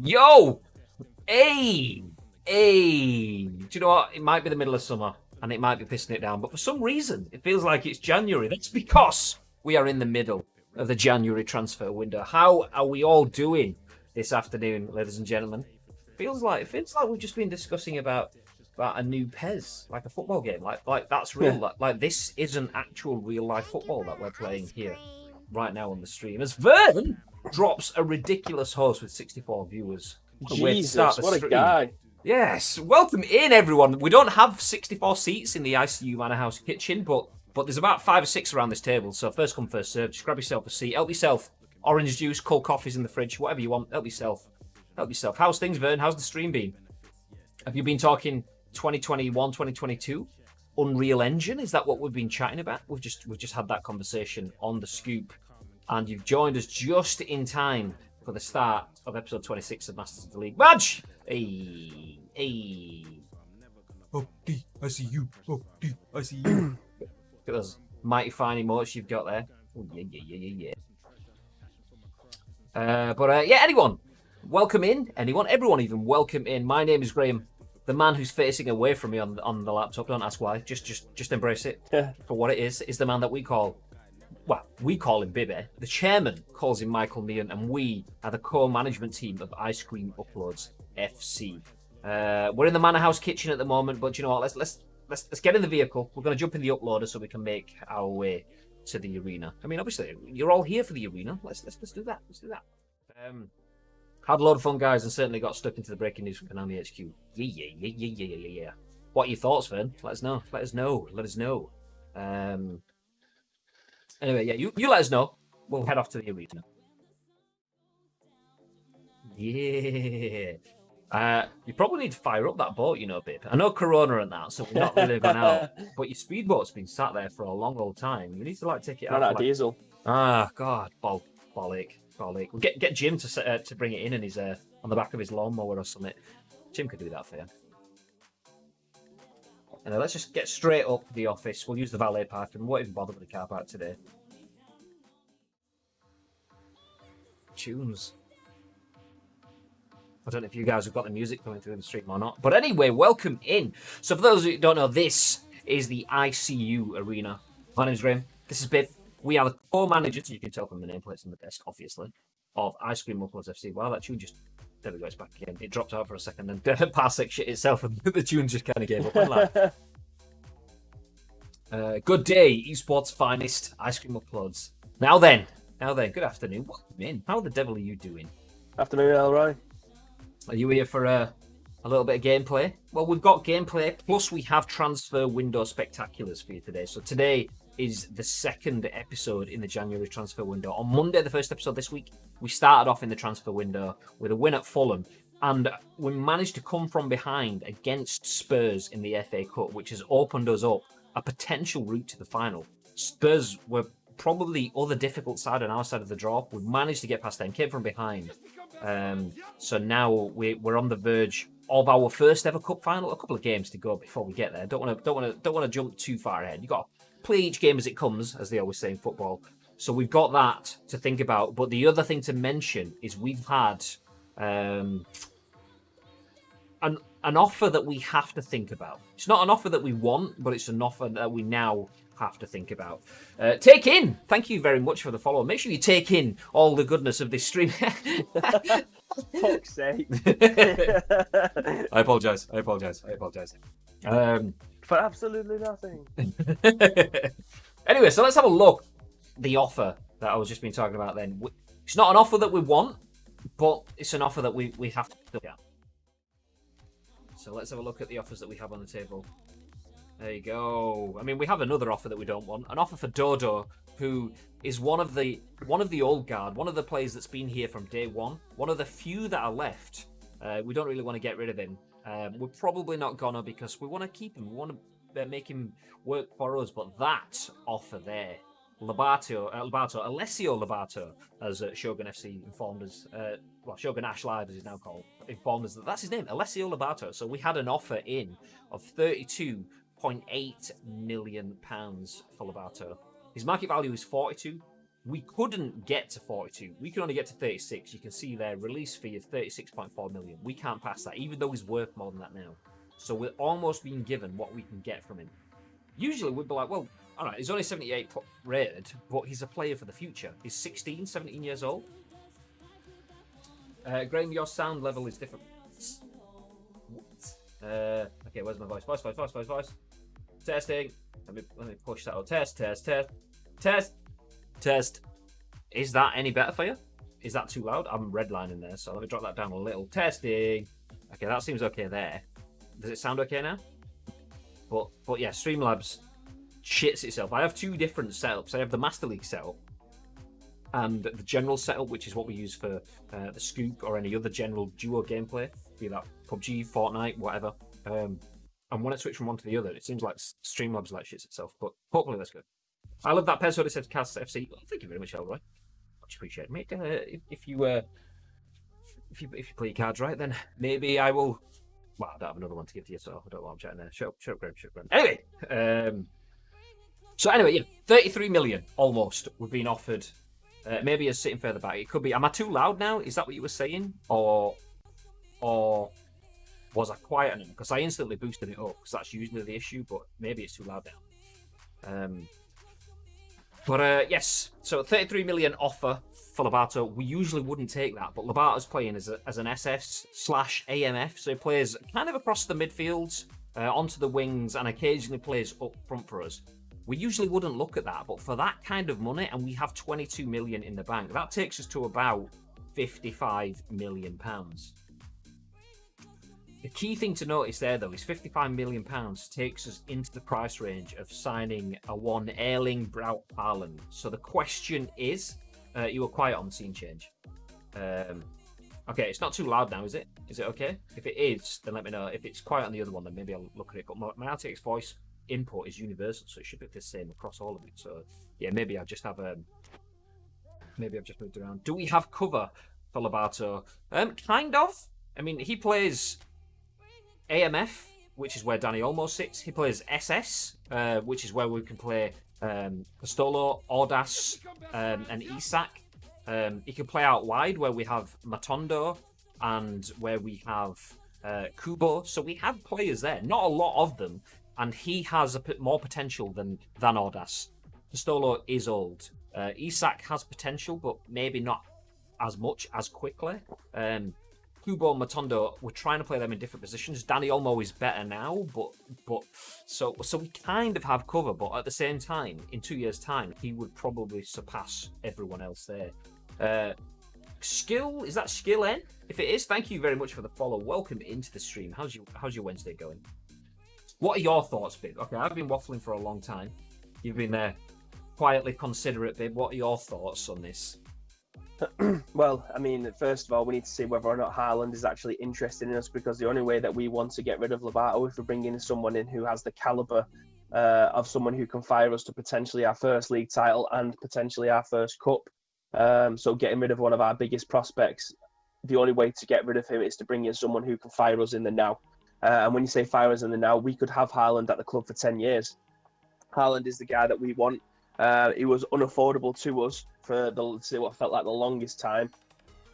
Yo! Hey! Hey! Do you know what? It might be the middle of summer and it might be pissing it down, but for some reason, it feels like it's January. That's because we are in the middle of the January transfer window. How are we all doing this afternoon, ladies and gentlemen? It feels like we've just been discussing about a new PES, like a football game. Like that's real. Like this isn't actual real life football that we're playing here right now on the stream. As Vern drops a ridiculous host with 64 viewers. What a way to start Jesus, the what a stream. guy. Yes, welcome in everyone. We don't have 64 seats in the ICU Manor House kitchen, but there's about 5 or 6 around this table. So first come, first serve. Just grab yourself a seat. Help yourself. Orange juice, cold coffees in the fridge, whatever you want. Help yourself. Help yourself. How's things, Vern? How's the stream been? Have you been talking 2021, 2022? Unreal Engine? Is that what we've been chatting about? We've just had that conversation on the scoop, and you've joined us just in time for the start of episode 26 of Masters of the League. Badge! Hey, hey. Oh, D, I see you. Oh, D, I see you. Look at those mighty fine emotes you've got there. Oh, yeah. Yeah, anyone, welcome in. Anyone, everyone even, welcome in. My name is Graham. The man who's facing away from me on the laptop, don't ask why, just embrace it for what it is the man that we call him Bibby. The chairman calls him Michael Meehan, and we are the co-management team of Ice Cream Uploads FC. We're in the Manor House kitchen at the moment, but you know what? Let's get in the vehicle. We're going to jump in the uploader so we can make our way to the arena. I mean, obviously, you're all here for the arena. Let's do that. Let's do that. Had a lot of fun, guys, and certainly got stuck into the breaking news from Konami HQ. Yeah. What are your thoughts, Vern? Let us know. Anyway, yeah, you let us know. We'll head off to the arena. Yeah. You probably need to fire up that boat, you know, Bib. I know Corona and that, so we're not really gone out. But your speedboat's been sat there for a long old time. You need to take it out. Ran out of diesel. Ah, God, bollock. We'll get Jim to bring it in, and he's on the back of his lawnmower or something. Jim could do that for you. And let's just get straight up the office. We'll use the valet park, and we won't even bother with the car park today. Tunes. I don't know if you guys have got the music coming through the stream or not. But anyway, welcome in. So for those who don't know, this is the ICU arena. My name's Graham. This is Bib. We are the co-managers, you can tell from the nameplates on the desk, obviously, of Ice Cream Uploads FC. Wow, that tune just... There we go, it's back again. It dropped out for a second, and Parsec shit itself, and the tune just kind of gave up. Good day, esports finest, Ice Cream Uploads. Now then, good afternoon. Welcome in. How the devil are you doing? Afternoon, Elroy. Are you here for a little bit of gameplay? Well, we've got gameplay, plus we have transfer window spectaculars for you today. So today is the second episode in the January transfer window. On Monday, the first episode this week, we started off in the transfer window with a win at Fulham, and we managed to come from behind against Spurs in the FA Cup, which has opened us up a potential route to the final. Spurs were probably the other difficult side on our side of the draw. We managed to get past them, came from behind. So now we're on the verge of our first ever cup final. A couple of games to go before we get there. Don't want to jump too far ahead. You got to play each game as it comes, as they always say in football. So we've got that to think about. But the other thing to mention is we've had an offer that we have to think about. It's not an offer that we want, but it's an offer that we now have to think about. Take in. Thank you very much for the follow. Make sure you take in all the goodness of this stream. Fuck's sake. I apologise. For absolutely nothing. Anyway, so let's have a look. The offer that I was just been talking about then. It's not an offer that we want, but it's an offer that we have to look at. So let's have a look at the offers that we have on the table. There you go. I mean, we have another offer that we don't want. An offer for Dodo, who is one of the old guard, one of the players that's been here from day one, one of the few that are left. We don't really want to get rid of him. We're probably not gonna, because we want to keep him. We want to make him work for us. But that offer there, Alessio Labato, as Shogun FC informed us, Shogun Ash Live as he's now called, informed us that that's his name, Alessio Labato. So we had an offer in of £32.8 million for Labato. His market value is 42. We couldn't get to 42. We could only get to 36. You can see their release fee of 36.4 million. We can't pass that, even though he's worth more than that now. So we're almost being given what we can get from him. Usually we'd be like, well, all right, he's only 78 rated, but he's a player for the future. He's 16, 17 years old. Graham, your sound level is different. Okay, where's my voice? Voice. Testing. Let me push that out. Test. Is that any better for you? Is that too loud? I'm redlining there, so let me drop that down a little. Testing. Okay, that seems okay there. Does it sound okay now? But yeah, Streamlabs shits itself. I have two different setups. I have the Master League setup and the general setup, which is what we use for the Scoop or any other general duo gameplay, be that PUBG, Fortnite, whatever. And when I switch from one to the other, it seems like Streamlabs like shits itself, but hopefully that's good. I love that PES2020 said Cast FC. Well, thank you very much, Elroy. Much appreciated, mate. If you play your cards right, then maybe I will. Well, I don't have another one to give to you, so I don't know what I'm chatting there. Shut up, Graham. Anyway, yeah, 33 million almost. We've been offered. Maybe it's sitting further back. It could be. Am I too loud now? Is that what you were saying, or was I quiet enough? Because I instantly boosted it up, because that's usually the issue. But maybe it's too loud now. Yes, so 33 million offer for Lobato. We usually wouldn't take that, but Lobato's playing as an SS/AMF, so he plays kind of across the midfields, onto the wings, and occasionally plays up front for us. We usually wouldn't look at that, but for that kind of money, and we have 22 million in the bank, that takes us to about 55 million pounds. The key thing to notice there, though, is 55 million pounds takes us into the price range of signing a one Erling Braut Haaland. So the question is, you were quiet on the scene change. Okay, it's not too loud now, is it? Is it okay? If it is, then let me know. If it's quiet on the other one, then maybe I'll look at it. But my RTX voice input is universal, so it should be the same across all of it. So yeah, maybe I've just moved around. Do we have cover for Lobato? Kind of. I mean, he plays AMF, which is where Danny Olmo sits. He plays SS, which is where we can play Castolo, Audas, and Isak. He can play out wide, where we have Matondo and where we have Kubo. So we have players there, not a lot of them, and he has more potential than Audas. Castolo is old. Isak has potential, but maybe not as much as quickly. Kubo and Matondo, we're trying to play them in different positions. Danny Olmo is better now, but so we kind of have cover, but at the same time, in 2 years' time, he would probably surpass everyone else there. Skill, is that Skill N? If it is, thank you very much for the follow. Welcome into the stream. How's your Wednesday going? What are your thoughts, Bib? Okay, I've been waffling for a long time. You've been there quietly considerate, Bib. What are your thoughts on this? Well, I mean, first of all, we need to see whether or not Haaland is actually interested in us, because the only way that we want to get rid of Lobato is for bringing someone in who has the caliber of someone who can fire us to potentially our first league title and potentially our first cup. So getting rid of one of our biggest prospects, the only way to get rid of him is to bring in someone who can fire us in the now. And when you say fire us in the now, we could have Haaland at the club for 10 years. Haaland is the guy that we want. It was unaffordable to us for what felt like the longest time.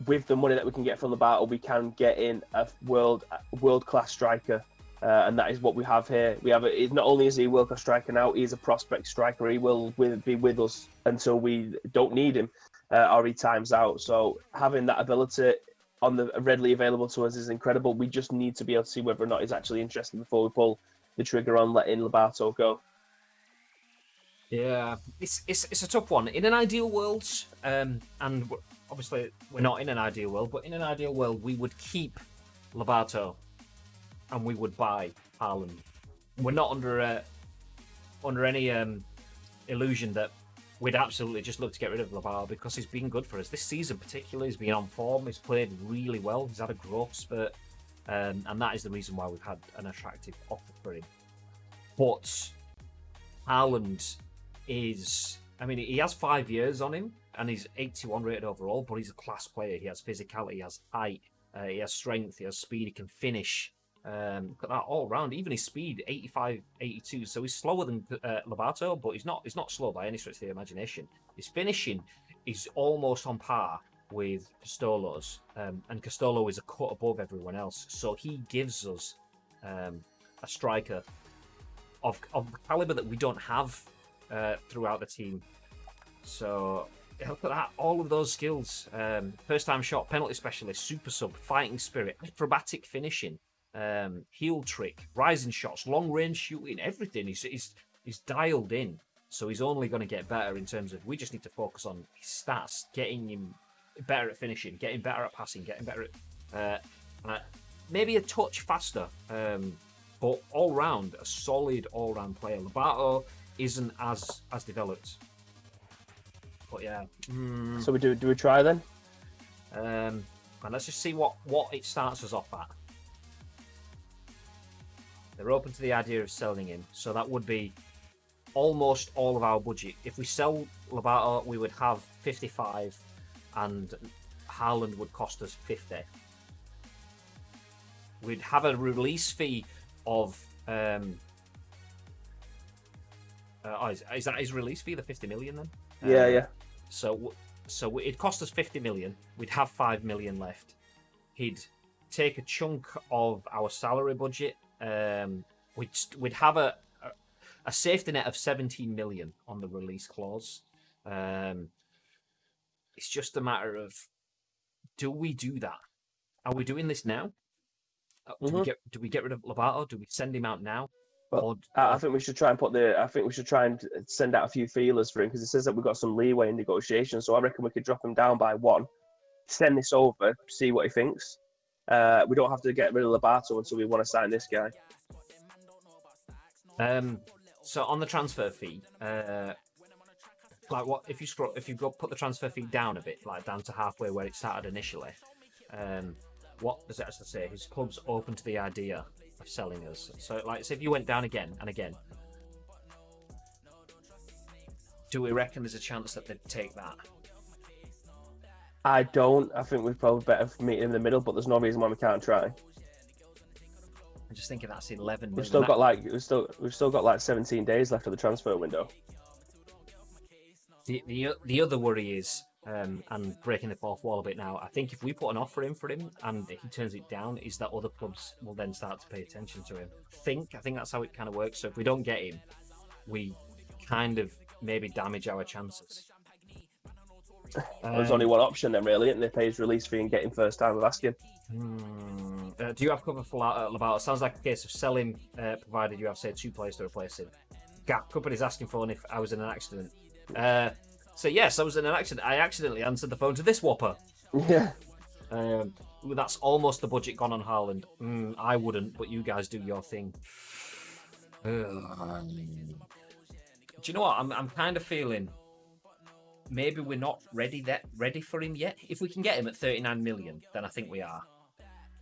With the money that we can get from the battle, we can get in a world-class striker, and that is what we have here. Not only is he a world-class striker now, he's a prospect striker. He will be with us until we don't need him or he times out. So having that ability readily available to us is incredible. We just need to be able to see whether or not he's actually interested before we pull the trigger on letting Lobato go. Yeah, it's a tough one. In an ideal world, and obviously we're not in an ideal world, but in an ideal world, we would keep Lobato and we would buy Haaland. We're not under any illusion that we'd absolutely just look to get rid of Lobato, because he's been good for us. This season particularly, he's been on form, he's played really well, he's had a growth spurt, and that is the reason why we've had an attractive offer for him. But Haaland he has 5 years on him, and he's 81 rated overall, but he's a class player. He has physicality, he has height, he has strength, he has speed, he can finish. Look at that all round. Even his speed, 85, 82. So he's slower than Lobato, but he's not slow by any stretch of the imagination. His finishing is almost on par with Castolo's, and Castolo is a cut above everyone else. So he gives us a striker of the caliber that we don't have throughout the team. So look at that, all of those skills: first time shot, penalty specialist, super sub, fighting spirit, acrobatic finishing, heel trick, rising shots, long range shooting, everything. He's dialed in. So he's only going to get better in terms of, we just need to focus on his stats, getting him better at finishing, getting better at passing, getting better at maybe a touch faster. But all round, a solid all round player. Lobato isn't as developed. But yeah. So do we try then? And let's just see what it starts us off at. They're open to the idea of selling him, so that would be almost all of our budget. If we sell Lobato, we would have 55, and Haaland would cost us 50. We'd have a release fee of is that his release fee, the 50 million then? Yeah. So it'd cost us 50 million. We'd have 5 million left. He'd take a chunk of our salary budget. We'd have a safety net of 17 million on the release clause. It's just a matter of, do we do that? Are we doing this now? Do we get rid of Lobato? Do we send him out now? Well, I think we should try and send out a few feelers for him, because it says that we've got some leeway in negotiations. So I reckon we could drop him down by 1, send this over, see what he thinks. We don't have to get rid of Lobato until we want to sign this guy. So on the transfer fee, like what if you put the transfer fee down a bit, like down to halfway where it started initially? What does it actually say? His club's open to the idea of selling us. So, like, say if you went down again and again, do we reckon there's a chance that they'd take that? I don't. I think we're probably better meeting in the middle, but there's no reason why we can't try. I'm just thinking that's 11 million. We've still got like 17 days left of the transfer window. The other worry is, and breaking the fourth wall a bit now, I think if we put an offer in for him and he turns it down, is that other clubs will then start to pay attention to him. I think that's how it kind of works. So if we don't get him, we kind of maybe damage our chances. There's only one option then, really, and they pay his release fee and get him first time of asking. Do you have cover for Lobato? Sounds like a case of selling, provided you have, say, 2 players to replace him. Gap company's asking for one if I was in an accident. So yes, I was in an accident. I accidentally answered the phone to this whopper. Yeah. That's almost the budget gone on Haaland. I wouldn't, but you guys do your thing. Do you know what? I'm kind of feeling maybe we're not ready for him yet. If we can get him at 39 million, then I think we are.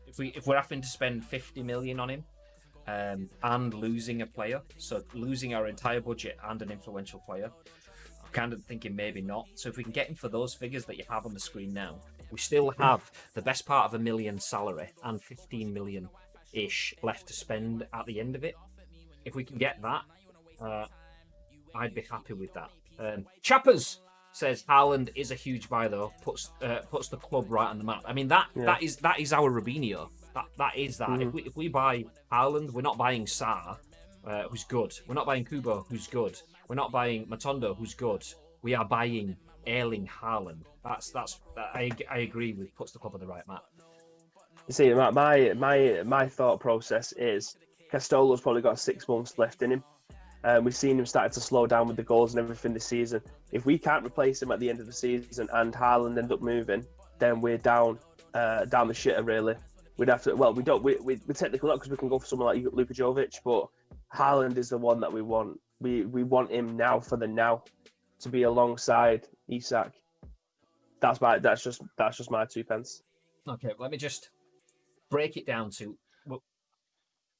If we're having to spend 50 million on him, and losing a player, so losing our entire budget and an influential player, I'm kind of thinking maybe not. So if we can get him for those figures that you have on the screen now, we still have the best part of $1 million salary and 15 million ish left to spend at the end of it. If we can get that, I'd be happy with that. Chappers says Haaland is a huge buy though. Puts the club right on the map. I mean that is our Robinho. That is that. If we buy Haaland, we're not buying Sarr, who's good. We're not buying Kubo, who's good. We're not buying Matondo, who's good. We are buying Erling Haaland. I agree with puts the club on the right map. You see, my thought process is Castolo's probably got 6 months left in him. We've seen him starting to slow down with the goals and everything this season. If we can't replace him at the end of the season and Haaland end up moving, then we're down the shitter really. We'd have to. Well, we technically not, because we can go for someone like Luka Jovic, but Haaland is the one that we want. We want him now for the now, to be alongside Isak. That's just my 2 pence. Okay, let me just break it down to what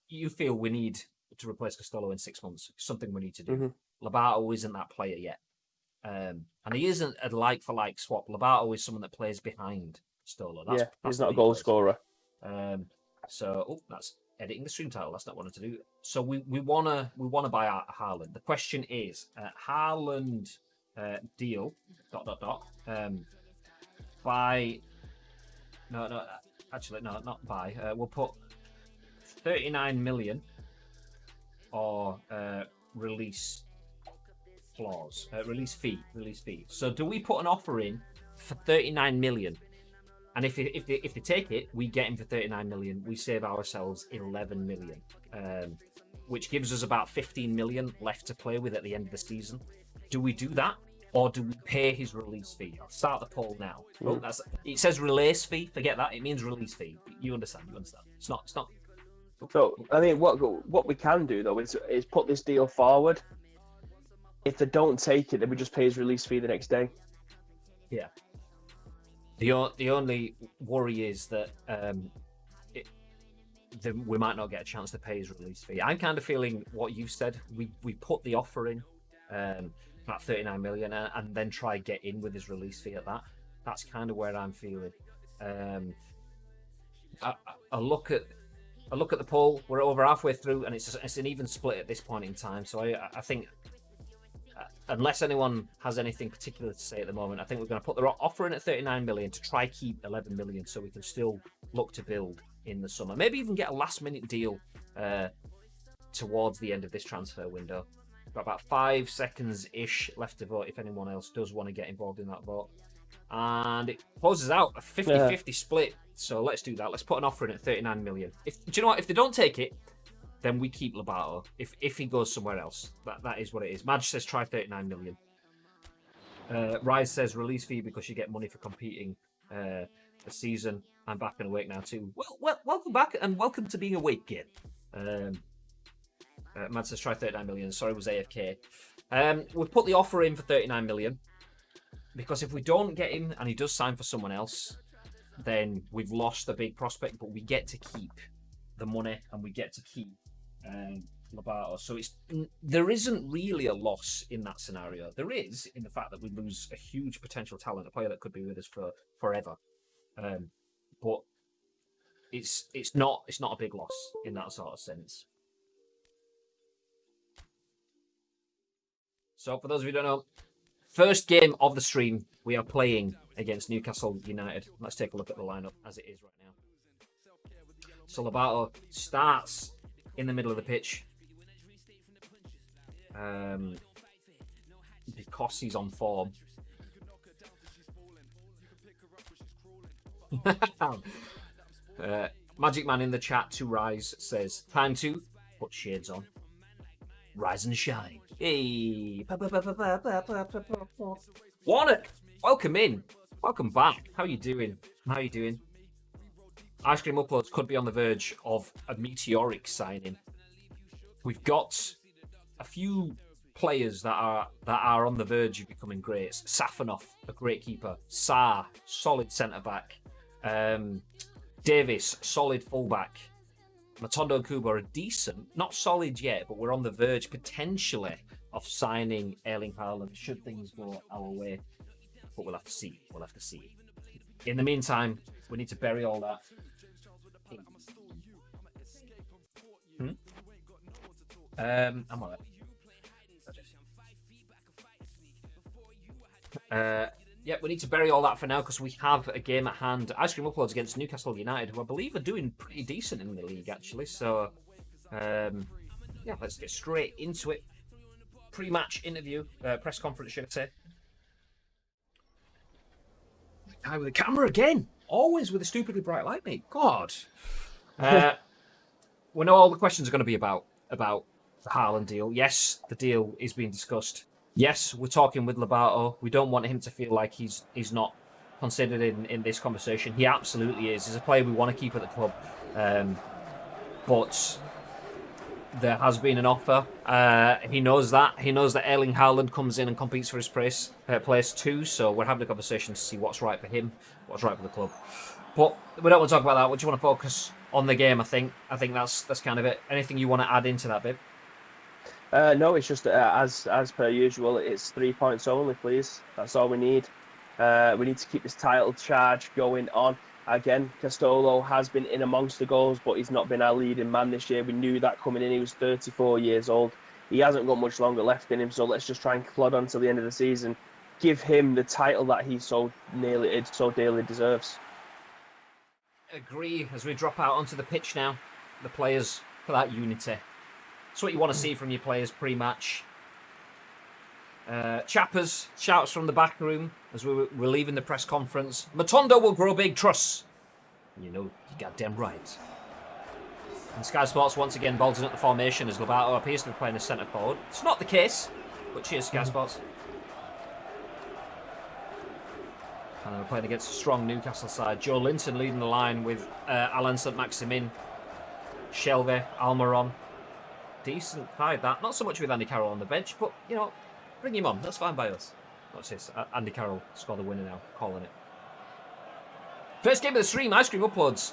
you feel we need to replace Castolo in 6 months. Something we need to do. Lobato isn't that player yet, and he isn't a like for like swap. Lobato is someone that plays behind Castolo. That's he's not a goal scorer. So that's editing the stream title. That's not what I want to do. So we wanna buy Haaland. The question is, Haaland deal ... Buy. No, actually no, not buy. We'll put 39 million or release clause, release fee. So do we put an offer in for 39 million? And if they take it, we get him for 39 million. We save ourselves 11 million, which gives us about 15 million left to play with at the end of the season. Do we do that, or do we pay his release fee? I'll start the poll now. Oh, it says release fee. Forget that. It means release fee. You understand? It's not. So I mean, what we can do though is put this deal forward. If they don't take it, then we just pay his release fee the next day. Yeah. The only worry is that we might not get a chance to pay his release fee. I'm kind of feeling what you've said. We put the offer in, about 39 million, and then try get in with his release fee at that. That's kind of where I'm feeling. I look at the poll. We're over halfway through, and it's an even split at this point in time. So I think. Unless anyone has anything particular to say at the moment, I think we're going to put the offer in at 39 million to try keep 11 million so we can still look to build in the summer. Maybe even get a last-minute deal towards the end of this transfer window. We've got about 5 seconds-ish left to vote if anyone else does want to get involved in that vote. And it closes out a 50-50 split. So let's do that. Let's put an offer in at 39 million. Do you know what? If they don't take it, then we keep Lobato. If he goes somewhere else, that is what it is. Madge says try 39 million. Rise says release fee because you get money for competing the season. I'm back and awake now too. Well, welcome back and welcome to being awake again. Mad says try 39 million. Sorry, it was AFK. We've put the offer in for 39 million because if we don't get him and he does sign for someone else, then we've lost a big prospect, but we get to keep the money and we get to keep Lobato. So there isn't really a loss in that scenario. There is in the fact that we lose a huge potential talent, a player that could be with us for forever. But it's not a big loss in that sort of sense. So for those of you who don't know, first game of the stream, we are playing against Newcastle United. Let's take a look at the lineup as it is right now. So Lobato starts in the middle of the pitch because he's on form. Magic Man in the chat to Rise says, time to put shades on. Rise and shine. Hey. Warnock, welcome in. Welcome back. How you doing? Ice Cream Uploads could be on the verge of a meteoric signing. We've got a few players that are on the verge of becoming great. Safanov, a great keeper. Sarr, solid centre back. Davis, solid fullback. Matondo and Kubo are decent, not solid yet, but we're on the verge potentially of signing Erling Haaland should things go our way. But we'll have to see. In the meantime, we need to bury all that. I'm alright. We need to bury all that for now because we have a game at hand. Ice Cream Uploads against Newcastle United, who I believe are doing pretty decent in the league, actually. So, let's get straight into it. Pre-match interview, press conference, should I say. Guy with the camera again. Always with a stupidly bright light, mate. God. We know all the questions are going to be about the Haaland deal. Yes, the deal is being discussed. Yes, we're talking with Lobato. We don't want him to feel like he's not considered in this conversation. He absolutely is. He's a player we want to keep at the club. But there has been an offer. He knows that. He knows that Erling Haaland comes in and competes for his place too. So we're having a conversation to see what's right for him, what's right for the club. But we don't want to talk about that. We just want to focus on the game, I think. I think that's kind of it. Anything you want to add into that, Bib? No, it's just as per usual. It's 3 points only, please. That's all we need. We need to keep this title charge going on. Again, Castolo has been in amongst the goals, but he's not been our leading man this year. We knew that coming in. He was 34 years old. He hasn't got much longer left in him, so let's just try and plod on till the end of the season. Give him the title that he so dearly deserves. Agree. As we drop out onto the pitch now, the players for that unity. It's what you want to see from your players pre-match. Chappers shouts from the back room as we're leaving the press conference. Matondo will grow big, trust. You know, you goddamn right. And Sky Sports once again bolting up the formation as Lobato appears to be playing as centre forward. It's not the case, but cheers, Sky Sports. And we're playing against a strong Newcastle side. Joe Linton leading the line with Alan St. Maximin, Shelby, Almiron. Decent fight that. Not so much with Andy Carroll on the bench, but, you know, bring him on. That's fine by us. What's this? Andy Carroll scored the winner now. Calling it. First game of the stream. Ice Cream uploads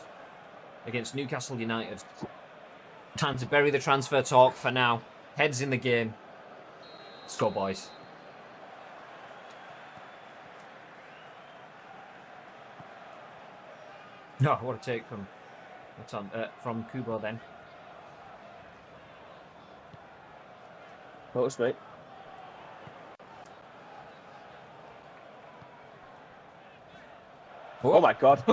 against Newcastle United. Time to bury the transfer talk for now. Heads in the game. Let's go, boys. No, what a take from Kubo then. Close, mate. Oh my God.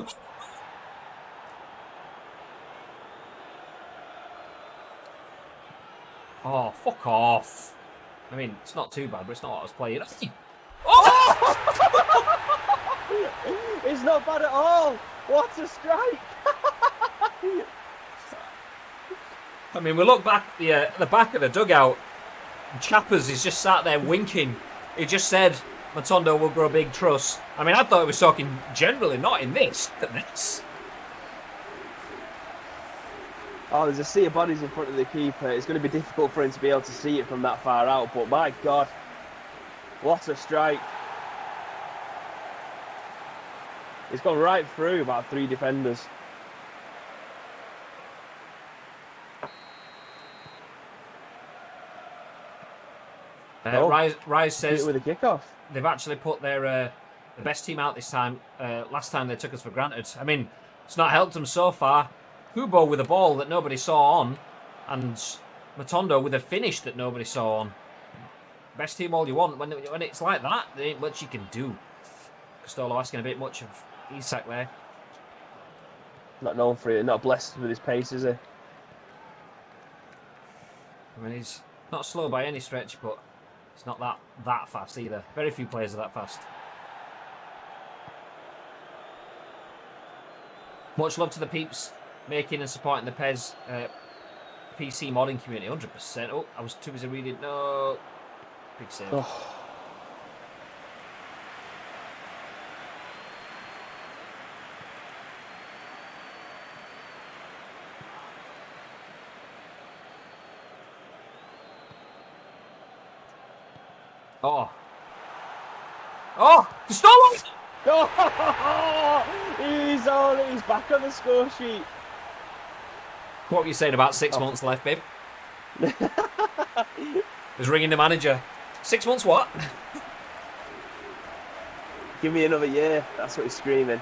Oh, fuck off. I mean, it's not too bad, but it's not what I was playing. Oh! It's not bad at all. What a strike. I mean, we look back at the back of the dugout. Chappers is just sat there winking. He just said, Matondo will grow big, trust. I mean, I thought he was talking generally, not in this. Look at this. Oh, there's a sea of bodies in front of the keeper. It's going to be difficult for him to be able to see it from that far out. But my God, what a strike. It's gone right through about 3 defenders. Rise says with a kickoff. They've actually put their the best team out this time. Last time they took us for granted. I mean, it's not helped them so far. Kubo with a ball that nobody saw on, and Matondo with a finish that nobody saw on. Best team all you want. When it's like that, there ain't much you can do. Castolo asking a bit much of Isak there. Not known for it. Not blessed with his pace, is he? I mean, he's not slow by any stretch, but he's not that fast either. Very few players are that fast. Much love to the peeps making and supporting the PES PC modding community. 100%. Oh, I was too busy reading. No. Big save. Oh. Oh, Castolo! Oh, he's back on the score sheet. What were you saying about 6 months left, babe? He's ringing the manager. 6 months what? Give me another year. That's what he's screaming.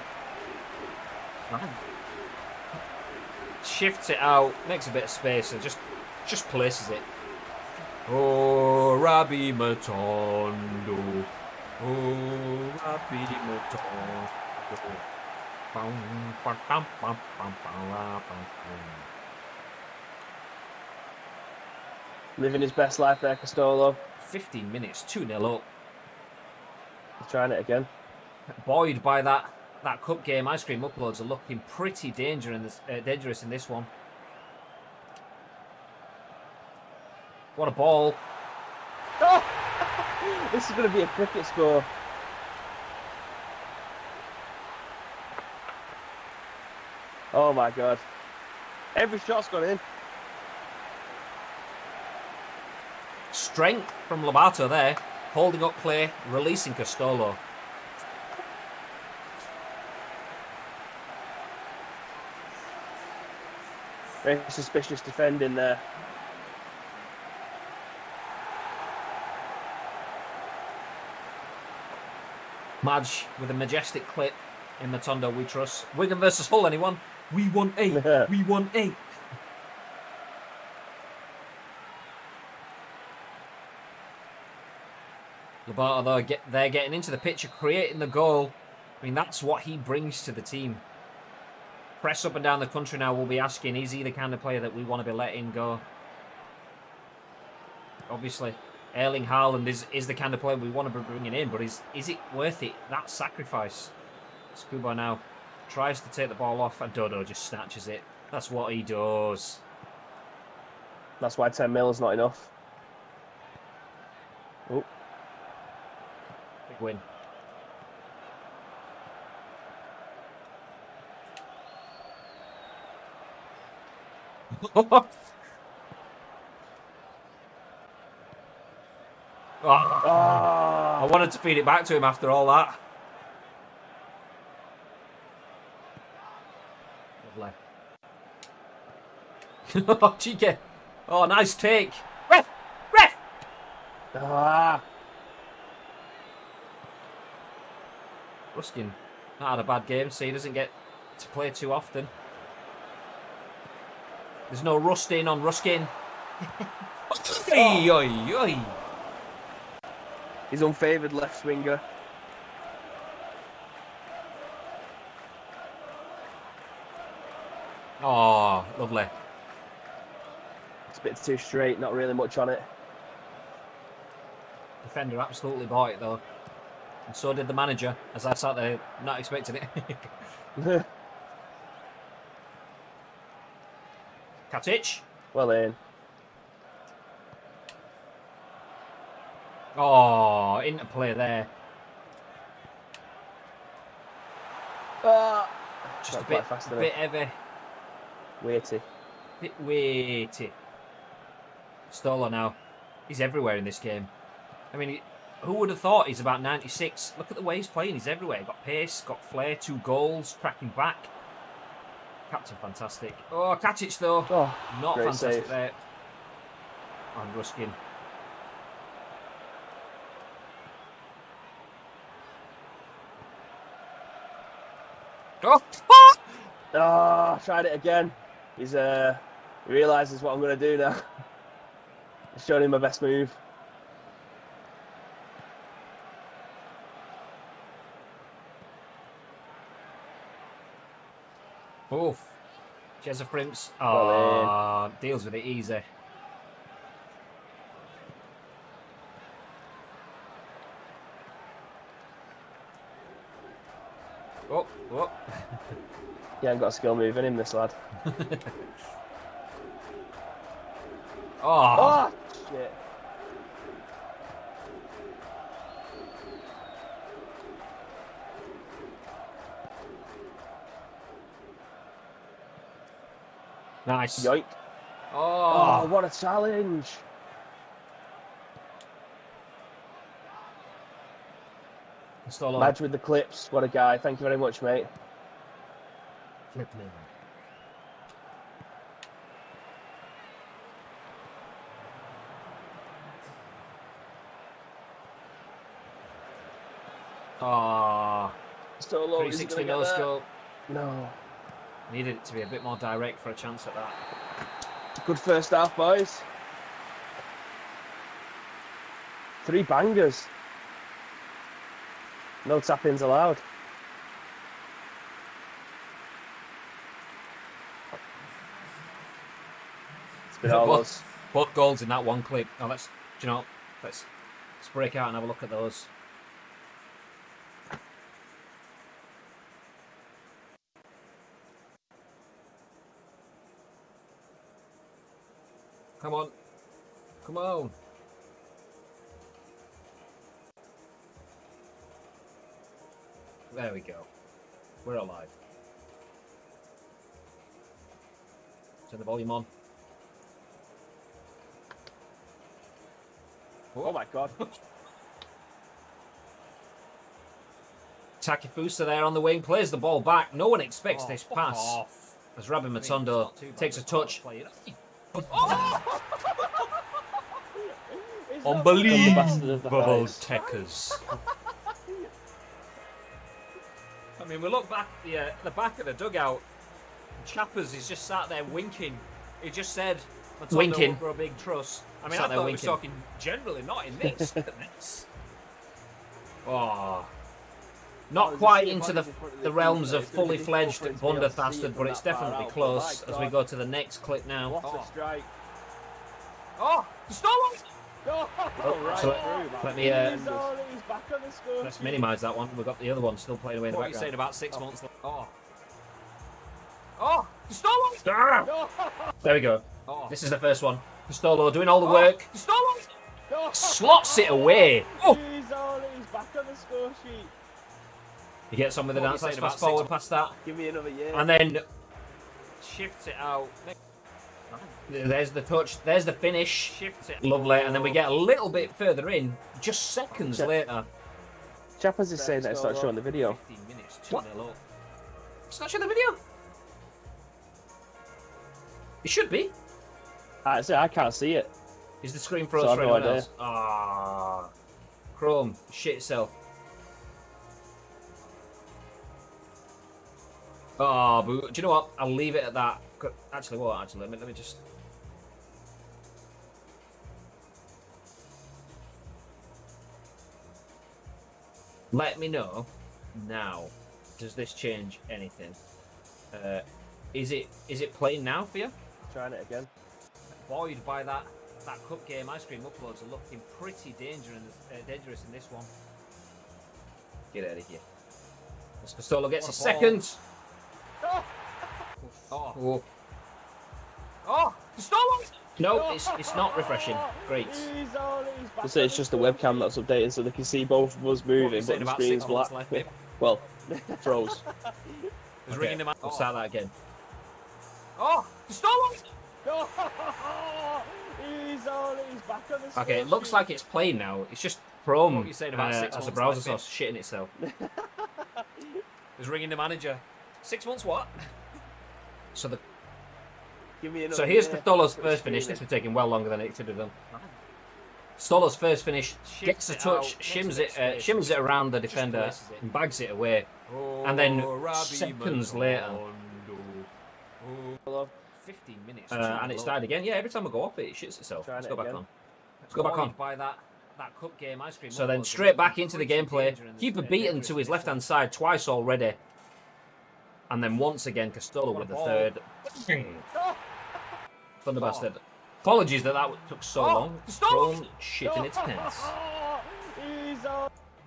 Shifts it out, makes a bit of space, and just places it. Oh, Rabbi Matondo. Oh, Rabbi Matondo. Living his best life there, Castolo. 15 minutes, 2-0 up. He's trying it again. Buoyed by that cup game, Ice Cream uploads are looking pretty dangerous in this one. What a ball. Oh! This is going to be a cricket score. Oh my God. Every shot's gone in. Strength from Lobato there, holding up play, releasing Castolo. Very suspicious defending there. Madge with a majestic clip, In Matondo, we trust. Wigan versus Hull, anyone? We want 8. We want 8. Labata, though, they're getting into the picture, creating the goal. I mean, that's what he brings to the team. Press up and down the country now will be asking, is he the kind of player that we want to be letting go? Obviously, Erling Haaland is the kind of player we want to be bringing in, but is it worth it? That sacrifice. Scuba now tries to take the ball off, and Dodo just snatches it. That's what he does. That's why 10 mil is not enough. Oh. Big win. I wanted to feed it back to him after all that. Lovely. Oh, Chica. Oh, nice take. Ref! Ref! Ruskin not had a bad game, so he doesn't get to play too often. There's no rusting on Ruskin. Oi, oi, oi. He's unfavoured left winger. Oh, lovely. It's a bit too straight, not really much on it. Defender absolutely bought it though. And so did the manager, as I sat there not expecting it. Katic. Well in. Oh, into play there. Just a bit heavy. Weighty. Bit weighty. Stoller now. He's everywhere in this game. I mean, who would have thought he's about 96? Look at the way he's playing. He's everywhere. He's got pace, got flair, 2 goals, cracking back. Captain fantastic. Oh, Katic though. Oh, not fantastic save there. And Ruskin. Oh! Tried it again. He realises what I'm going to do now. I showed him my best move. Oof. Jezza Prince. Deals with it easy. Oh. He ain't got a skill move in him, this lad. Oh, shit. nice. Yoink. Oh, what a challenge. Madge with the clips. What a guy. Thank you very much, mate. So low. 360 no scope. No. Needed it to be a bit more direct for a chance at that. Good first half, boys. 3 bangers. No tap-ins allowed. It's been all us. Both goals in that one clip. Now let's break out and have a look at those. Come on. Come on. There we go. We're alive. Turn the volume on. Oh my god. Takifusa there on the wing, plays the ball back. No one expects this pass. As Rabbi Matondo takes a touch. Unbelievable techers. I mean, we look back at the back of the dugout. Chappers is just sat there winking. He just said, winking for a big truss. I mean, I thought he was talking generally, not in this. Look at this. Oh. Not quite into the realms of fully fledged Wunderfastard, but it's definitely close as we go to the next clip now. What a strike. Oh, Stolen! So let me let's minimise that one. We've got the other one still playing away in the background. What are you saying about 6 months? Oh, Stolen! There we go. This is the first one. Castolo doing all the work. Slots it away. Oh. He's back on the score sheet. He gets on with the dance. Let's fast forward past that. Give me another year. And then shifts it out. There's the touch. There's the finish. Shifts it. Lovely. And then we get a little bit further in, just seconds later. Chappers is saying that it's not showing the video. 15 minutes. What? It's not showing the video? It should be. Actually, I can't see it. Is the screen froze for anyone else? Ah, Chrome, shit itself. Oh, but do you know what? I'll leave it at that. Actually, what? Actually, let me just. Let me know now. Does this change anything? Is it playing now for you? Trying it again. Buoyed by that cup game, ice cream uploads are looking pretty dangerous in this one. Get out of here. As Castolo gets a second. Oh, Castolo! No, it's not refreshing. Great. We'll say it's just the webcam that's updating so they can see both of us moving, but the screen's black. Well, froze. Okay. We'll start that again. Oh, Castolo! He's back on the Okay, it looks like it's playing now. It's just Chrome as a browser source shitting itself. It's ringing the manager. 6 months what? So here's Castolo's first finish. This was taking well longer than it should have done. Stolo's first finish, gets a touch, shims it around the defender, and bags it away. And then seconds later, 15 minutes, and it's died again. Yeah, every time I go off it shits itself. Let's go back on. Let's go back on. By that cup game ice cream. So then straight back into the gameplay. Keeper beaten to his left-hand side twice already. And then once again, Castolo with the third. Thunder bastard. Apologies that took so long. Chrome shitting its pants.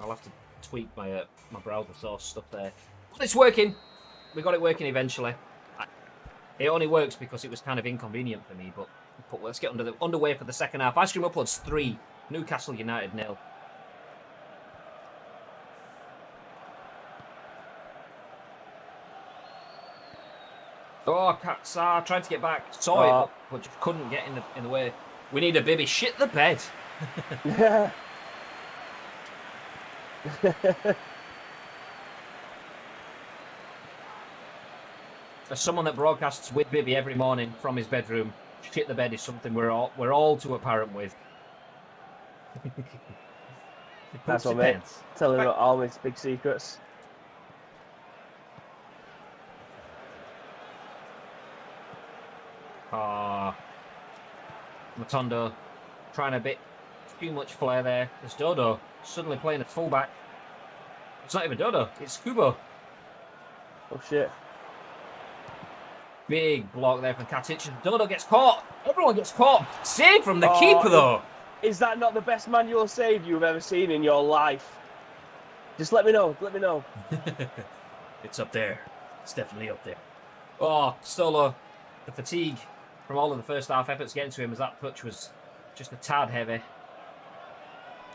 I'll have to tweak my browser source stuff there. It's working. We got it working eventually. It only works because it was kind of inconvenient for me, but let's get underway for the second half. Ice Cream Uploads 3, Newcastle United 0. Oh, Sarr tried to get back. Saw it, but just couldn't get in the way. We need a baby. Shit the bed. Yeah. As someone that broadcasts with Bibby every morning from his bedroom, shit the bed is something we're all too apparent with. That's what, mate. Telling about all his big secrets. Matondo trying a bit too much flair there. There's Dodo suddenly playing at fullback. It's not even Dodo, it's Kubo. Oh shit. Big block there from Katic. Dodo gets caught. Everyone gets caught. Save from the keeper though. Is that not the best manual save you've ever seen in your life? Just let me know. Let me know. It's up there. It's definitely up there. Oh, Solo. The fatigue from all of the first half efforts getting to him as that touch was just a tad heavy.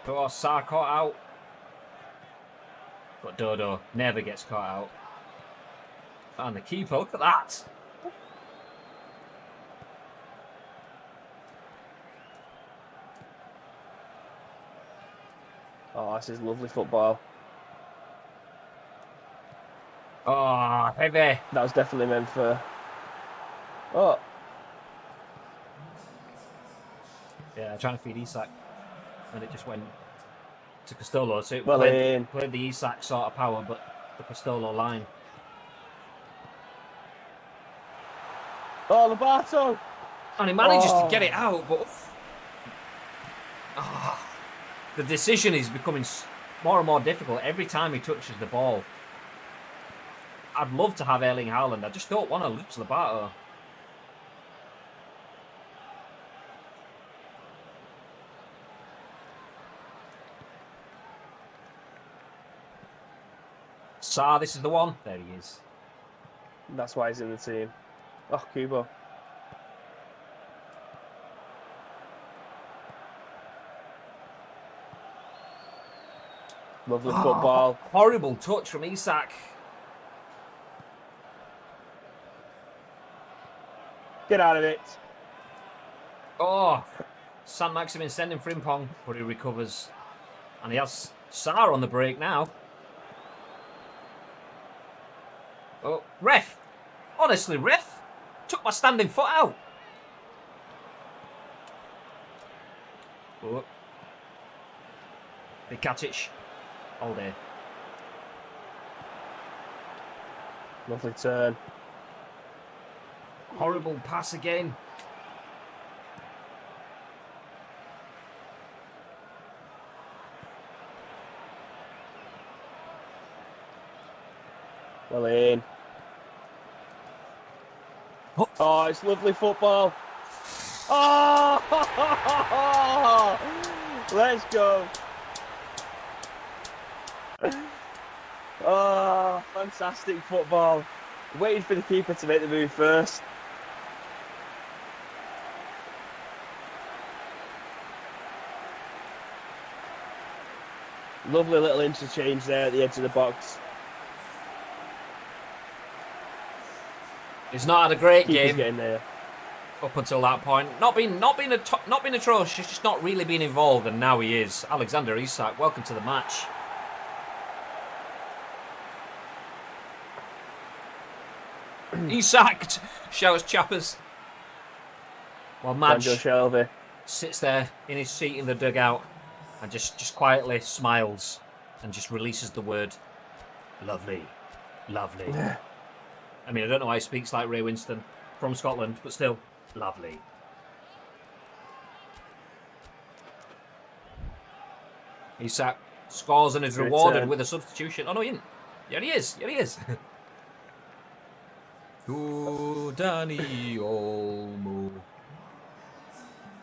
Oh, Sarr caught out. But Dodo never gets caught out. And the keeper, look at that. Oh, this is lovely football. Oh, heavy. That was definitely meant for... Oh. Yeah, trying to feed Isak. And it just went to Castolo. So it Well, played the Isak sort of power, but the Pistolo line. Oh, Lobato! And he manages to get it out, but the decision is becoming more and more difficult every time he touches the ball. I'd love to have Erling Haaland. I just don't want to lose Lobato. Sarr, this is the one. There he is. That's why he's in the team. Oh, Kubo. Lovely football. Horrible touch from Isak. Get out of it. Oh, San Maximin sending Frimpong, but he recovers. And he has Sarr on the break now. Oh, ref! Honestly, ref! Took my standing foot out. Oh. Bikacic. All day. Lovely turn. Horrible pass again. Well in. Oh, it's lovely football. Oh! Let's go. Oh, fantastic football. Waiting for the keeper to make the move first. Lovely little interchange there at the edge of the box. He's not had a great Keeper's game getting there. up until that point. Not been atrocious, just not really been involved, and now he is. Alexander Isak, welcome to the match. Isak! Shouts Chappers. While Madge Shelby. sits there in his seat in the dugout and just quietly smiles and just releases the word lovely. Lovely. I mean, I don't know why he speaks like Ray Winston from Scotland, but still, lovely. Isak scores and is rewarded with a substitution. Oh, no, he didn't. Yeah, he is. Yeah, he is. To Danny Olmo.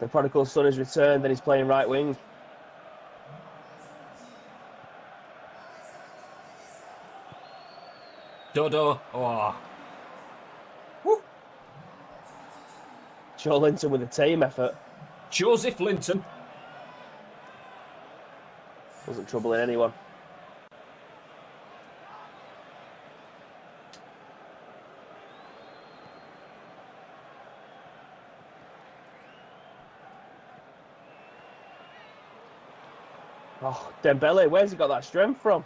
The prodigal son has returned and he's playing right wing. Dodo. Oh. Woo. Joe Linton with a team effort. Joseph Linton. Wasn't troubling anyone. Oh, Dembele, where's he got that strength from?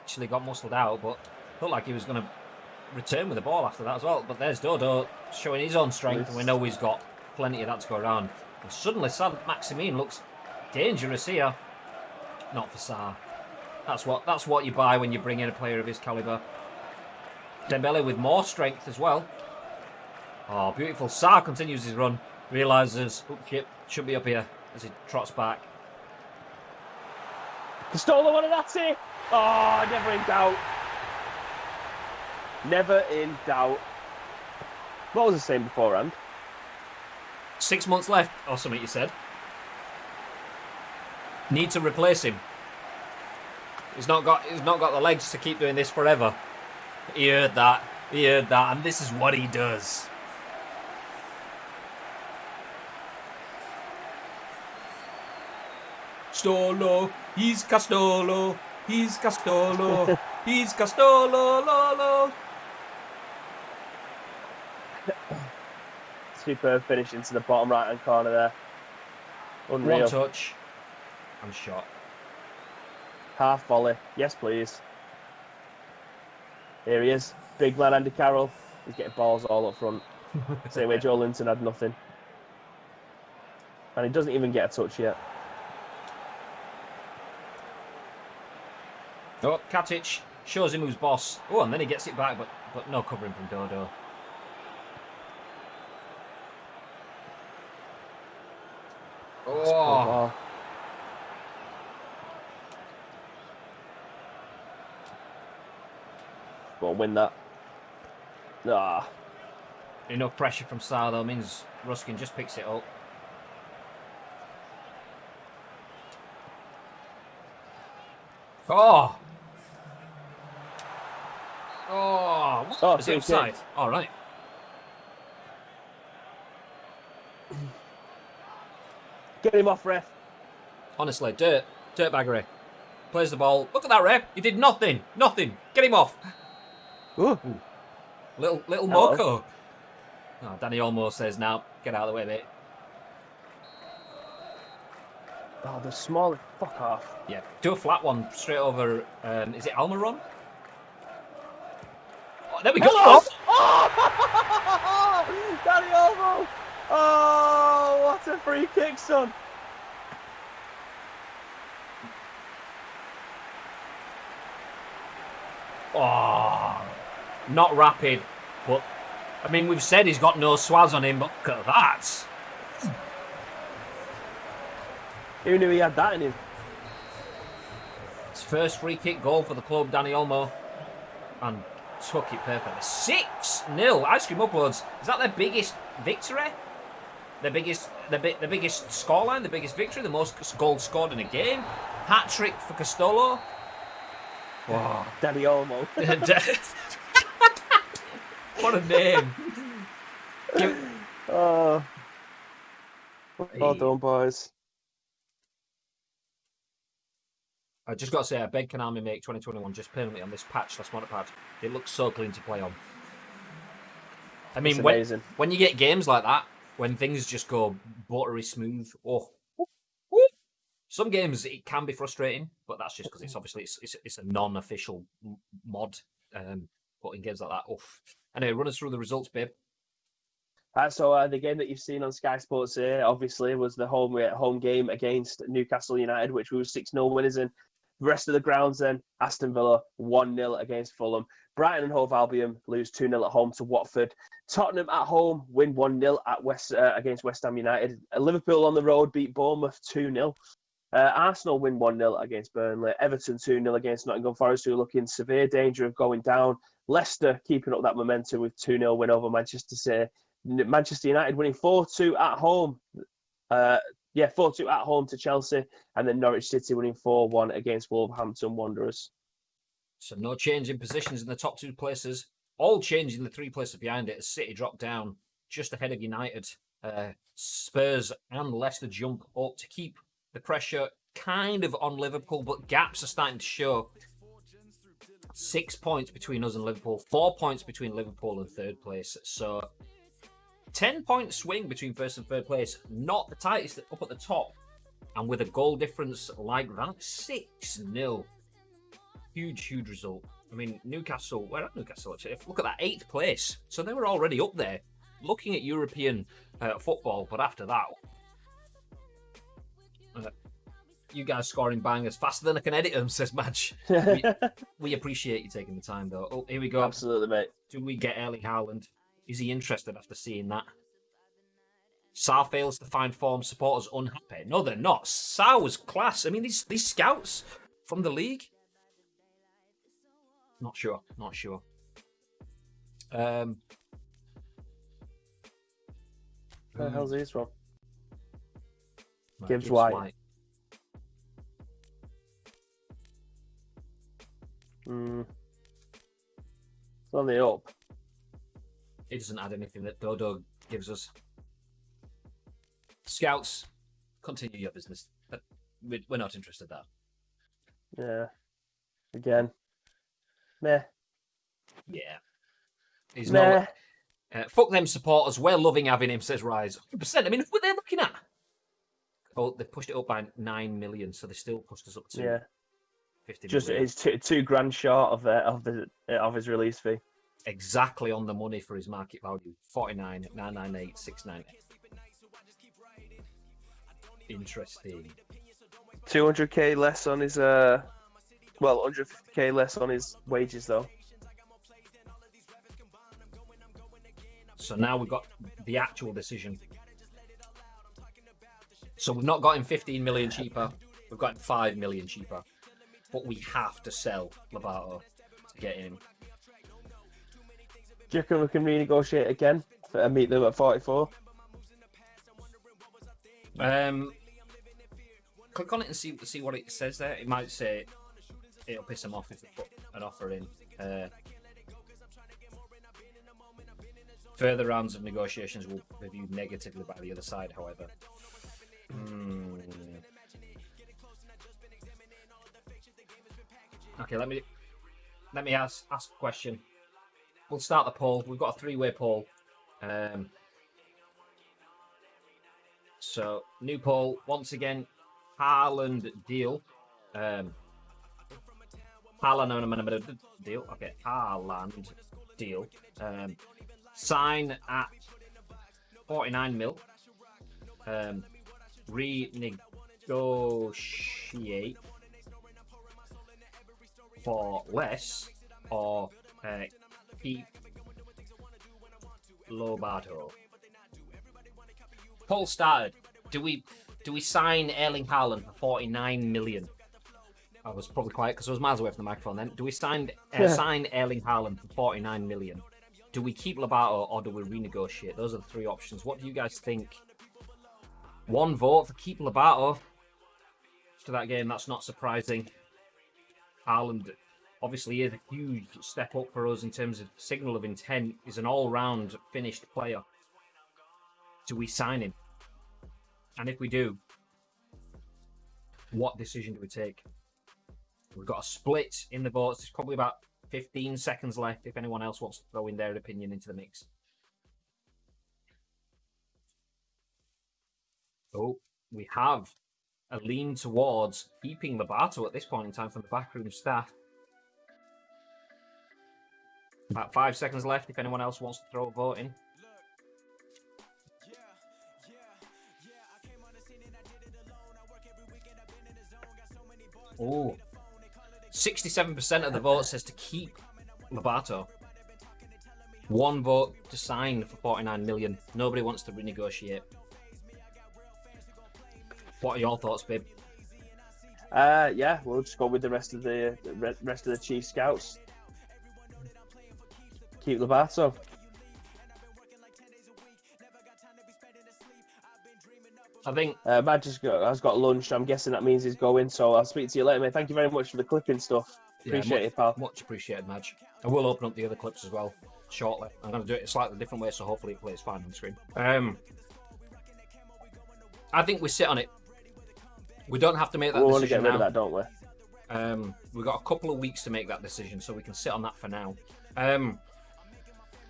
Actually got muscled out, but looked like he was going to return with the ball after that as well. But there's Dodo showing his own strength, and we know he's got plenty of that to go around. And suddenly, San Maximin looks dangerous here. Not for Sarr. That's what you buy when you bring in a player of his calibre. Dembele with more strength as well. Oh, beautiful. Sarr continues his run. Realises, oh shit, should be up here as he trots back. Stole one of that's it. Oh, never in doubt. Never in doubt. What was I saying beforehand? 6 months left, or something you said. Need to replace him. He's not got the legs to keep doing this forever. He heard that, and this is what he does. Stolo, he's Castolo, he's Castolo, he's Castolo, Lolo. Superb finish into the bottom right hand corner there. Unreal. One touch and shot. Half volley. Yes, please. Here he is. Big man Andy Carroll. He's getting balls all up front. Same way Joe Linton had nothing. And he doesn't even get a touch yet. Oh, Katic shows him who's boss. Oh, and then he gets it back, but no covering from Dodo. Oh. Go on, win that. Ah. Enough pressure from Sarr, though, means Ruskin just picks it up. Oh! Oh! What? Is it offside? All right. Get him off, ref. Honestly, dirtbaggery. Plays the ball. Look at that, ref. He did nothing. Nothing. Get him off. Ooh. Little Moco. Oh, Danny Olmo says, "Now get out of the way, mate." Oh, the smaller. Fuck off. Yeah, do a flat one straight over. Is it Almiron? Oh, there we go. Oh! Danny Olmo. Oh, what a free kick, son. Oh, not rapid, but I mean, we've said he's got no swaz on him, but look at that. Who knew he had that in him? His first free kick goal for the club, Danny Olmo, and took it perfectly. 6-0. Ice Cream Uploads. Is that their biggest victory? The biggest scoreline, the biggest victory, the most goals scored in a game. Hat trick for Castolo. Wow. Danny Olmo. What a name. Oh. Well done, boys. I just got to say, I beg Konami make 2021 just permanently on this patch, that's not a patch. It looks so clean to play on. I mean, when you get games like that, when things just go buttery smooth, some games it can be frustrating, but that's just because it's obviously it's a non-official mod. But in games like that, Anyway, run us through the results, babe. So the game that you've seen on Sky Sports here, obviously, was the home game against Newcastle United, which we were 6-0 winners in. The rest of the grounds then, Aston Villa 1-0 against Fulham. Brighton and Hove Albion lose 2-0 at home to Watford. Tottenham at home win 1-0 at against West Ham United. Liverpool on the road beat Bournemouth 2-0. Arsenal win 1-0 against Burnley. Everton 2-0 against Nottingham Forest, who are looking in severe danger of going down. Leicester keeping up that momentum with 2-0 win over Manchester City. Manchester United winning 4-2 at home. 4-2 at home to Chelsea, and then Norwich City winning 4-1 against Wolverhampton Wanderers. So no change in positions in the top two places. All change in the three places behind it as City drop down just ahead of United. Spurs and Leicester jump up to keep the pressure kind of on Liverpool, but gaps are starting to show. 6 points between us and Liverpool, 4 points between Liverpool and third place. So 10-point swing between first and third place, not the tightest up at the top, and with a goal difference like that, 6-0. Huge result. I mean, Newcastle, where are Newcastle actually? Look at that, 8th place. So they were already up there, looking at European football, but after that, you guys scoring bangers faster than I can edit them, says Madge. We appreciate you taking the time, though. Oh, here we go. Absolutely, mate. Do we get Erling Haaland? Is he interested after seeing that? Sarr fails to find form, supporters unhappy. No, they're not. Sarr was class. I mean, these scouts from the league. Not sure. Where the hell's he from? Gibbs White. It's on the up. It doesn't add anything that Dodo gives us. Scouts, continue your business. We're not interested in that. Yeah. Again. Meh. Yeah. He's not. Fuck them supporters. We're loving having him, says Rise. 100%. I mean, what they're looking at. Oh, they pushed it up by 9 million, so they still pushed us up to 50 just million. It's $2,000 short of his release fee. Exactly on the money for his market value. 49,998,698. Interesting. 200k less on his Well, 150k less on his wages though. So now we've got the actual decision. So we've not got him 15 million cheaper. We've got him 5 million cheaper. But we have to sell Lobato to get him. Do you reckon we can renegotiate again and meet them at 44? Click on it and see what it says there. It might say it'll piss them off if they put an offer in. Further rounds of negotiations will be viewed negatively by the other side, however. Okay, let me ask a question. We'll start the poll. We've got a three-way poll. So new poll once again. Haaland deal. Haaland deal. Okay, Haaland deal. Sign at 49 mil. Renegotiate for less, or keep Lobato. Poll started. Do we sign Erling Haaland for 49 million? I was probably quiet because I was miles away from the microphone then. Do we sign Erling Haaland for 49 million? Do we keep Lobato or do we renegotiate? Those are the three options. What do you guys think? One vote for keep Lobato. After that game, that's not surprising. Haaland obviously is a huge step up for us in terms of signal of intent. He's an all-round finished player. Do we sign him? And if we do, what decision do we take? We've got a split in the votes. There's probably about 15 seconds left if anyone else wants to throw in their opinion into the mix. Oh, we have a lean towards keeping Lobato at this point in time from the backroom staff. About 5 seconds left if anyone else wants to throw a vote in. Oh, 67% of the vote says to keep Lobato. One vote to sign for 49 million. Nobody wants to renegotiate. What are your thoughts, babe? Yeah, we'll just go with the rest of the Chief Scouts. Keep Lobato. I think Matt has got lunch. I'm guessing that means he's going. So I'll speak to you later, mate. Thank you very much for the clipping stuff. Appreciate it, pal. Much appreciated, Madge. I will open up the other clips as well shortly. I'm going to do it a slightly different way, so hopefully it plays fine on the screen. I think we sit on it. We don't have to make that decision now. We want to get rid of that, don't we? We've got a couple of weeks to make that decision, so we can sit on that for now.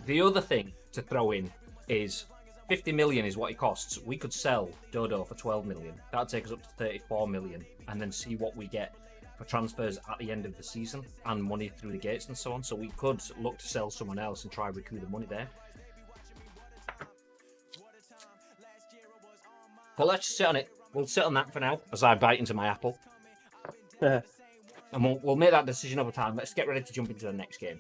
The other thing to throw in is 50 million is what it costs. We could sell Dodo for 12 million. That'd take us up to 34 million, and then see what we get for transfers at the end of the season and money through the gates and so on. So we could look to sell someone else and try and recoup the money there. But let's just sit on it. We'll sit on that for now as I bite into my apple. And we'll make that decision over time. Let's get ready to jump into the next game.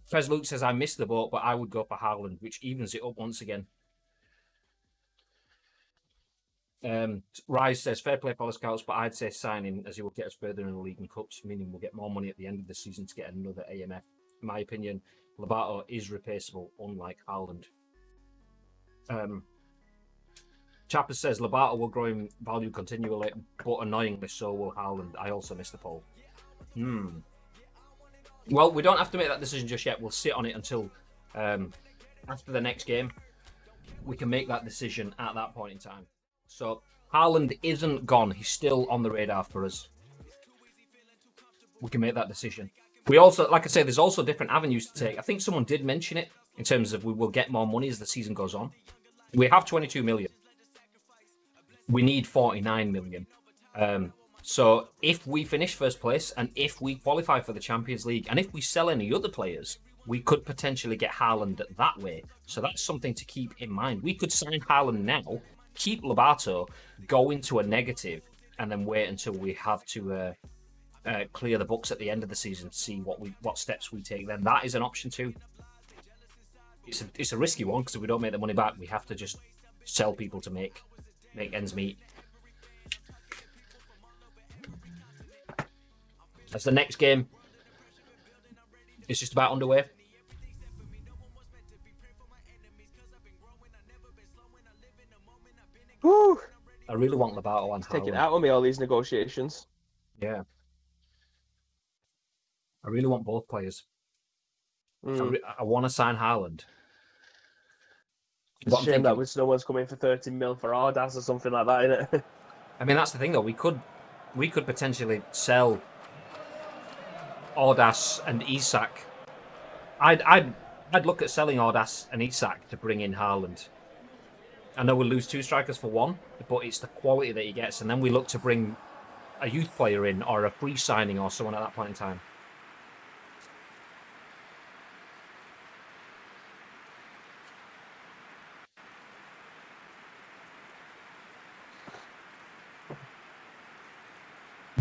Fez Luke says, I missed the boat, but I would go for Haaland, which evens it up once again. Rise says, fair play for the Scouts, but I'd say signing as he will get us further in the league and cups, meaning we'll get more money at the end of the season to get another AMF. In my opinion, Lobato is replaceable, unlike Haaland. Chapter says, Lobato will grow in value continually, but annoyingly so will Haaland. I also missed the poll. Well, we don't have to make that decision just yet. We'll sit on it until after the next game. We can make that decision at that point in time. So, Haaland isn't gone. He's still on the radar for us. We can make that decision. We also, like I say, there's also different avenues to take. I think someone did mention it in terms of we will get more money as the season goes on. We have 22 million. We need 49 million. So if we finish first place and if we qualify for the Champions League and if we sell any other players, we could potentially get Haaland that way. So that's something to keep in mind. We could sign Haaland now keep Lobato, go into a negative, and then wait until we have to clear the books at the end of the season to see what steps we take. Then that is an option too. It's a risky one because if we don't make the money back, we have to just sell people to make ends meet. That's the next game. It's just about underway. Whew. I really want Lobato and Taking it Haaland. out on me, all these negotiations. Yeah. I really want both players. I want to sign Haaland. It's a shame that no one's coming for 30 mil for Ardas or something like that, isn't it? I mean, that's the thing, though. We could potentially sell Ordas and Isak. I'd look at selling Ordas and Isak to bring in Haaland. I know we'll lose 2 strikers for 1, but it's the quality that he gets, and then we look to bring a youth player in or a free signing or someone at that point in time.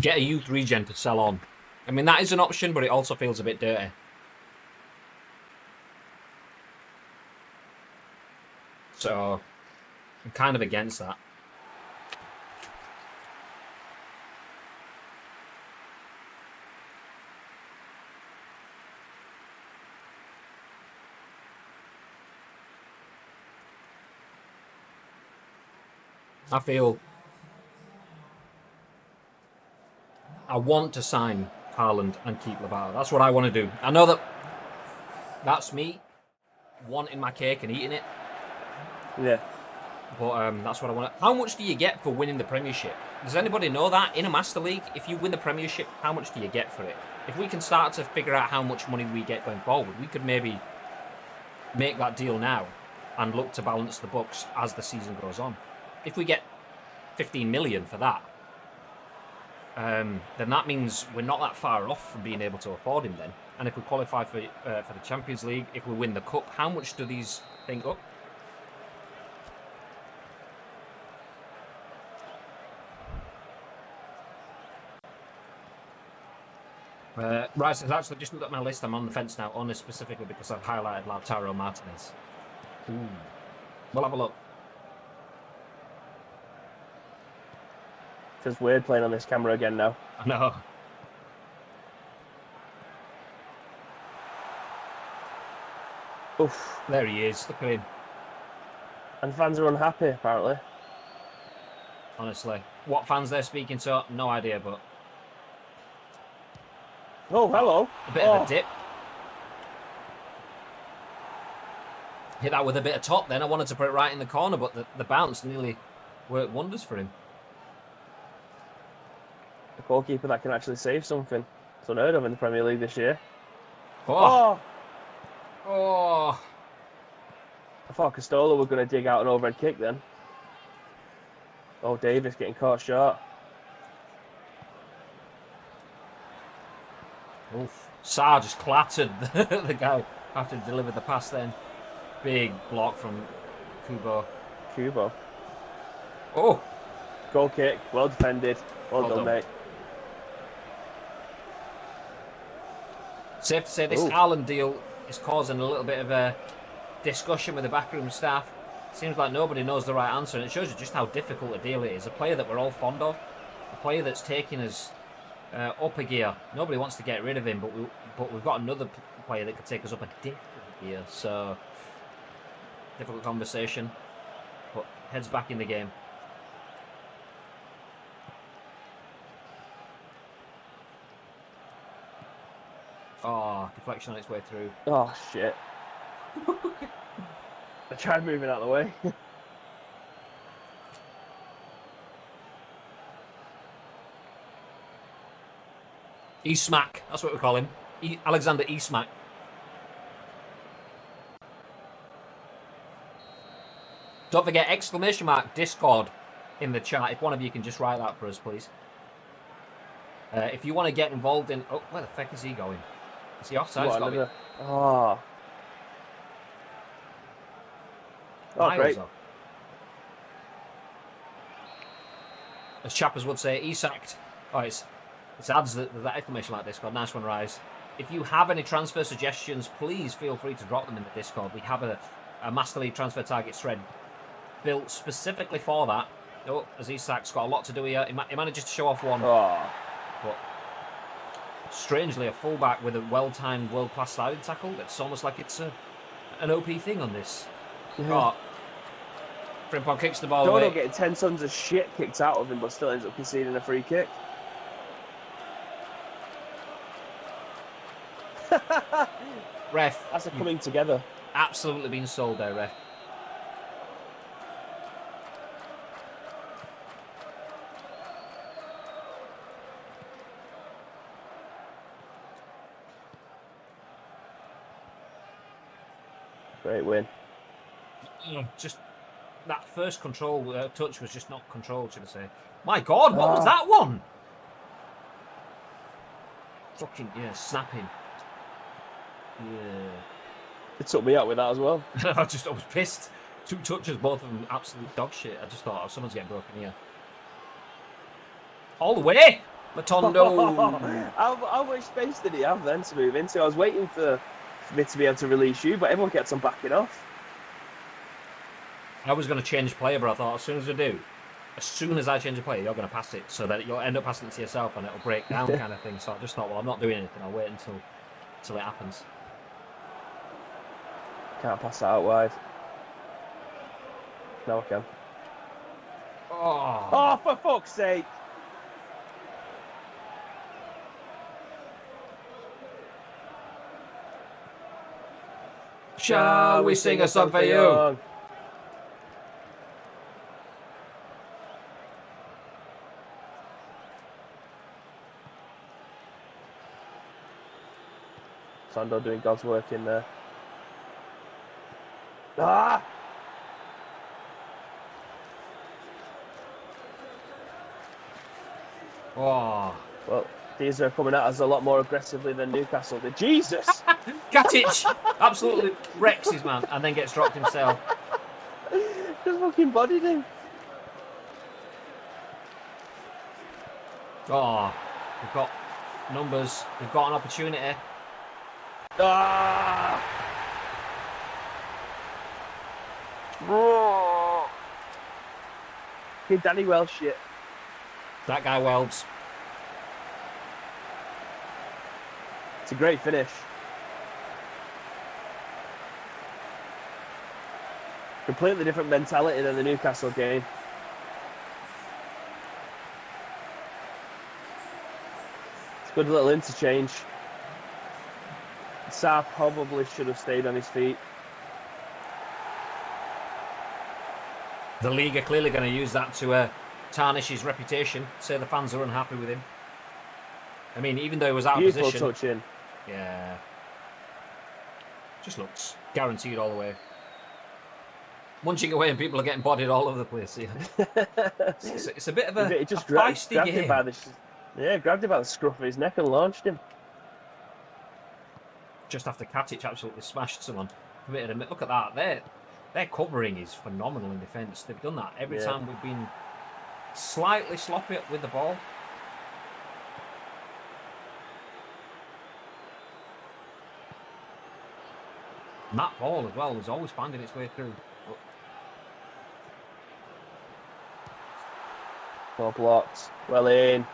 Get a youth regen to sell on. I mean, that is an option, but it also feels a bit dirty. So, I'm kind of against that. I feel I want to sign Haaland and keep Lobato. That's what I want to do. I know that's me wanting my cake and eating it. Yeah. But that's what I want. How much do you get for winning the Premiership? Does anybody know that? In a Master League, if you win the Premiership, how much do you get for it? If we can start to figure out how much money we get going forward, we could maybe make that deal now and look to balance the books as the season goes on. If we get 15 million for that, then that means we're not that far off from being able to afford him then. And if we qualify for the Champions League, if we win the Cup, how much do these think up? Right, so actually just look at my list. I'm on the fence now, only specifically because I've highlighted Lautaro Martinez. Ooh. We'll have a look. Feels weird playing on this camera again now. I know. Oof. There he is. Look at him. And fans are unhappy, apparently. Honestly. What fans they're speaking to, no idea, but... Oh, hello. A bit of a dip. Hit that with a bit of top then. I wanted to put it right in the corner, but the bounce nearly worked wonders for him. A goalkeeper that can actually save something. It's unheard of in the Premier League this year. Oh! I thought Costello were going to dig out an overhead kick then. Oh, Davis getting caught short. Oof. Sarr just clattered the guy after he delivered the pass then. Big block from Kubo. Oh! Goal kick. Well defended. Well done, mate. Safe to say this Haaland deal is causing a little bit of a discussion with the backroom staff. Seems like nobody knows the right answer, and it shows you just how difficult a deal it is. A player that we're all fond of, a player that's taking us up a gear. Nobody wants to get rid of him, but we've got another player that could take us up a different gear. So difficult conversation, but heads back in the game. Oh, deflection on its way through. Oh, shit. I tried moving out of the way. E-Smack, that's what we call him. Alexander E-Smack. Don't forget, exclamation mark Discord in the chat. If one of you can just write that for us, please. If you want to get involved in... Oh, where the fuck is he going? Is he offside? Oh, great. as chappers would say, Isak. Oh, it's ads that information like Discord. Nice one, Rise. If you have any transfer suggestions, please feel free to drop them in the Discord. We have a Master League transfer target thread built specifically for that. Oh, as Isak's got a lot to do here. He manages to show off one. Oh. But strangely, a fullback with a well-timed, world-class sliding tackle. It's almost like it's an OP thing on this. Oh, Frimpong kicks the ball away. Dodo getting 10 tons of shit kicked out of him, but still ends up conceding a free kick. Ref. That's a coming together. Absolutely been sold there, ref. Great win. Just that first control touch was just not controlled, should I say. My God, what was that one? Fucking, yeah, snapping. Yeah. It took me out with that as well. I was pissed. 2 touches, both of them absolute dog shit. I just thought, oh, someone's getting broken here. All the way! Matondo! How much space did he have then to move into? I was waiting for me to be able to release you, but everyone kept on backing off. I was going to change player, but I thought as soon as I change a player, you're going to pass it, so that you'll end up passing it to yourself and it'll break down kind of thing. So I just thought, well, I'm not doing anything. I'll wait until it happens. Can't pass that out wide. No, I can. Oh, for fuck's sake! Shall we sing a song for you? Sando doing God's work in there. Ah! Oh. Well, these are coming at us a lot more aggressively than Newcastle did. Jesus! Katic absolutely wrecks his man and then gets dropped himself. Just fucking bodied him. Oh, we've got numbers. We've got an opportunity. Ah! Oh. Okay, Danny Welsh shit. That guy welds. It's a great finish. Completely different mentality than the Newcastle game. It's a good little interchange. Sarr probably should have stayed on his feet. The league are clearly going to use that to tarnish his reputation. Say the fans are unhappy with him. I mean, even though he was out of position. Beautiful touch in. Yeah. Just looks guaranteed all the way. Munching away and people are getting bodied all over the place here. It's a bit of a feisty grabbed game. Him by the, grabbed him by the scruff of his neck and launched him. Just after Katic absolutely smashed someone. Look at that. Their covering is phenomenal in defence. They've done that every time we've been slightly sloppy with the ball. And that ball as well is always finding its way through. Well blocked. Well in.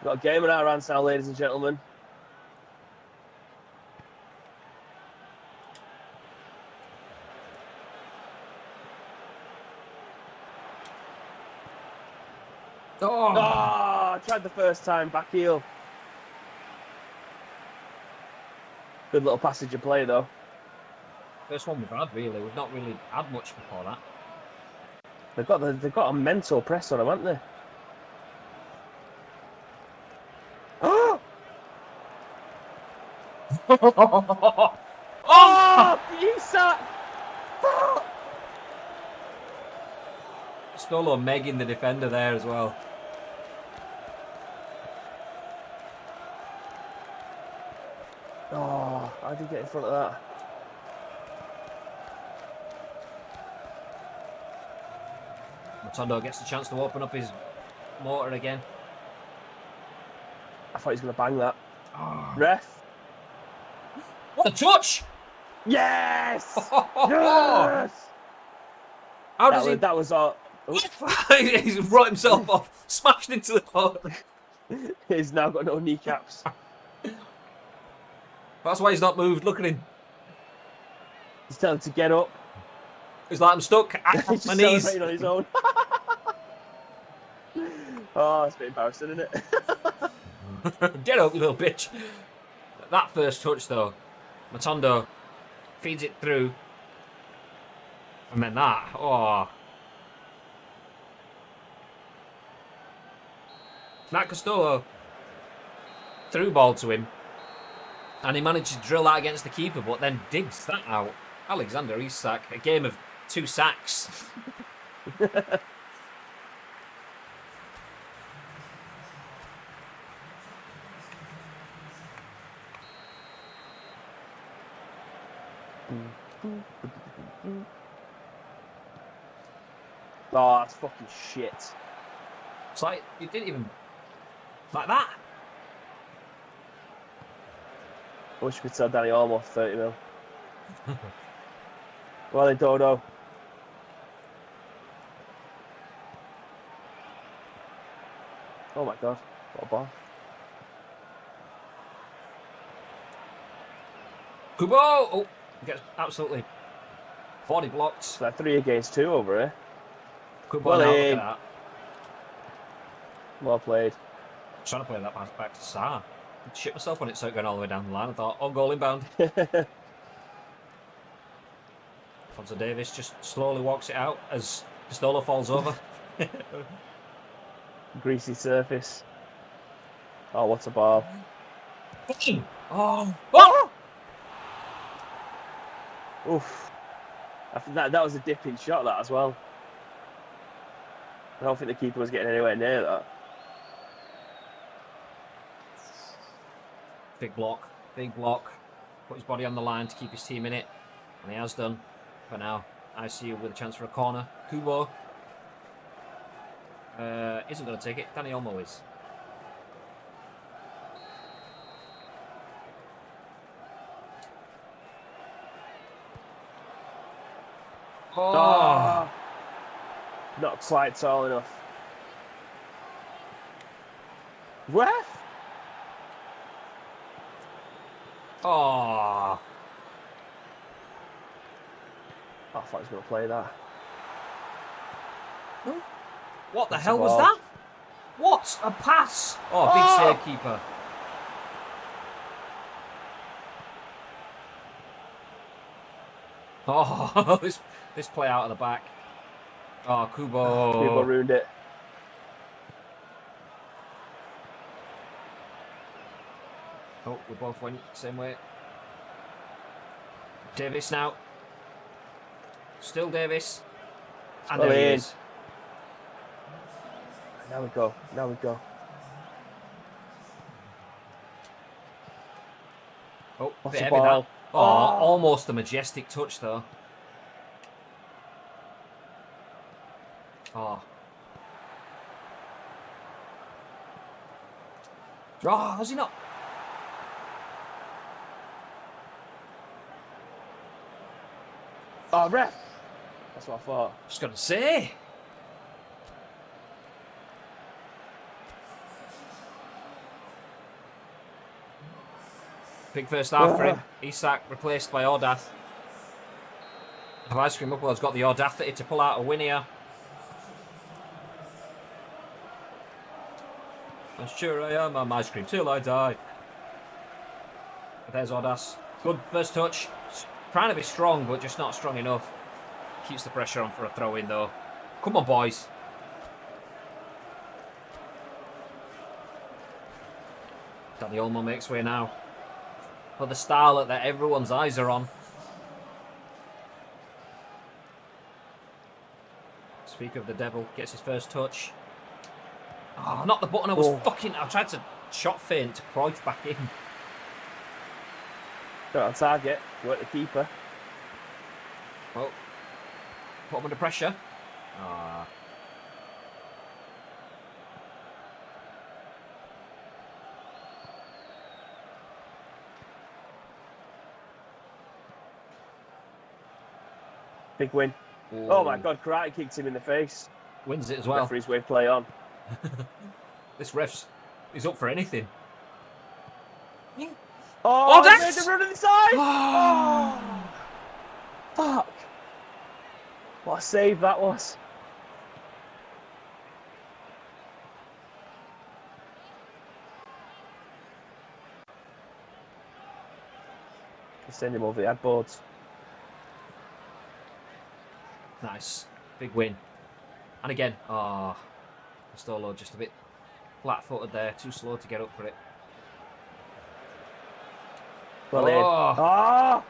Got a game in our hands now, ladies and gentlemen. Oh, tried the first time, back heel. Good little passage of play though. First one we've had, really. We've not really had much before that. They've got a mental press on them, haven't they? Oh! Oh! Isak! Stolo megging the defender there as well. Oh, how did he get in front of that? Matondo gets the chance to open up his Mortar again. I thought he was going to bang that. Oh. Ref. What a touch! Yes! Yes! How does That was all. Oh, He's brought himself off, smashed into the post. he's now got no kneecaps. That's why he's not moved. Look at him. He's telling him to get up. He's like, I'm stuck. He's My just knees. celebrating on his own. Oh, it's a bit embarrassing, isn't it? Get up, you little bitch. That first touch, though. Matondo feeds it through. And then that. Oh. Nat Costello threw ball to him. And he managed to drill that against the keeper, but then digs that out. Alexander Isak, a game of 2 sacks. Oh, that's fucking shit. It's like, you didn't even... Like that. I wish we could sell Danny Olmo for 30 mil. Well, they don't know. Oh my god, what a ball. Kubo! Oh, gets absolutely body blocked. It's like 3 against 2 over here. Kubo Well now, look in. at that. Well played. Trying to play that pass back to Sarr. I'd shit myself on it, so it going all the way down the line. I thought, oh, goal inbound. Alfonso Davis just slowly walks it out as Pistola falls over. Greasy surface. Oh, what a ball. Oh! Oh! Oof. I think that was a dipping shot, that as well. I don't think the keeper was getting anywhere near that. Big block. Big block. Put his body on the line to keep his team in it. And he has done. For now, ICU with a chance for a corner. Kubo isn't going to take it. Danny Olmo is. Oh. Not quite tall enough. Ref? Oh. I thought he was going to play that. What the That's hell a was ball. that? What? A pass? Oh, big save keeper. Oh, this play out of the back. Oh, Kubo. Kubo ruined it. Oh, we both went same way. Davis now. Still Davis. And Well there he in. is. Now we go. Now we go. Oh, What's bit the heavy ball? that. Oh, almost a majestic touch though. Oh. Oh, has he not? Oh, ref! That's what I thought. I was going to say. Big first half for him. Isak replaced by Ordath. Have Ice Cream Upwell's got the audacity to pull out a win here. I'm sure I am. I'm ice cream till I die. There's Ordas. Good first touch. Trying to be strong, but just not strong enough. Keeps the pressure on for a throw in, though. Come on, boys. Danny Olmo makes way now. For the starlet that everyone's eyes are on. Speak of the devil. Gets his first touch. Oh, not the button. I was I tried to shot feint to Cruyff back in. Got on target. Work the keeper. Well, put him under pressure. Ah. Big win. Oh my God, karate kicked him in the face. Wins it as well. Referee's way play on. This ref's is up for anything. Oh, he that's... made the run to the side! Oh, fuck. What a save that was. Send him over the ad boards. Nice. Big win. And again, Castolo just a bit flat-footed there. Too slow to get up for it. Well in. Oh!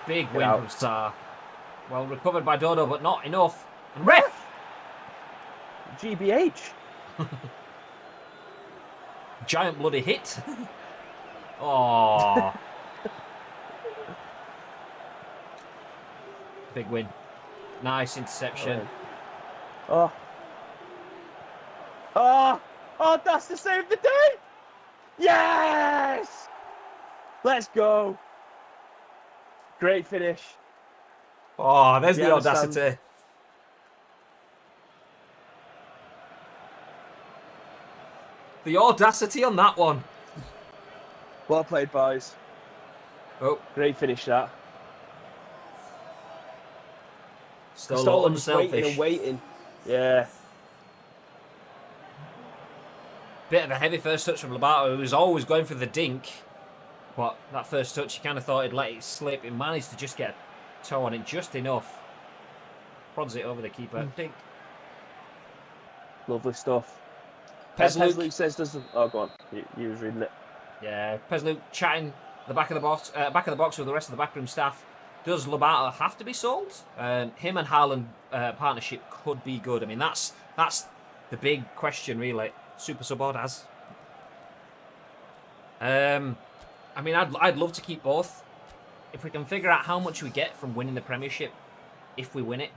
Big win from Star. Well recovered by Dodo, but not enough. And ref! GBH. Giant bloody hit. Oh. Big win. Nice interception. Oh. Oh. Oh, that's the save of the day. Yes. Let's go. Great finish. Oh, there's the audacity. The audacity on that one. Well played, boys. Oh. Great finish, that. Still unselfish. Waiting and waiting. Yeah. Bit of a heavy first touch from Lobato, who was always going for the dink. But that first touch, he kind of thought he'd let it slip. He managed to just get a toe on it just enough. Prods it over the keeper. Dink. Lovely stuff. Pesluke says doesn't. Oh, go on. You was reading it. Yeah, Pesluke chatting the back of the box with the rest of the backroom staff. Does Lobato have to be sold? Him and Haaland partnership could be good. I mean, that's the big question, really. Super sub or Daz? I mean, I'd love to keep both. If we can figure out how much we get from winning the Premiership, if we win it,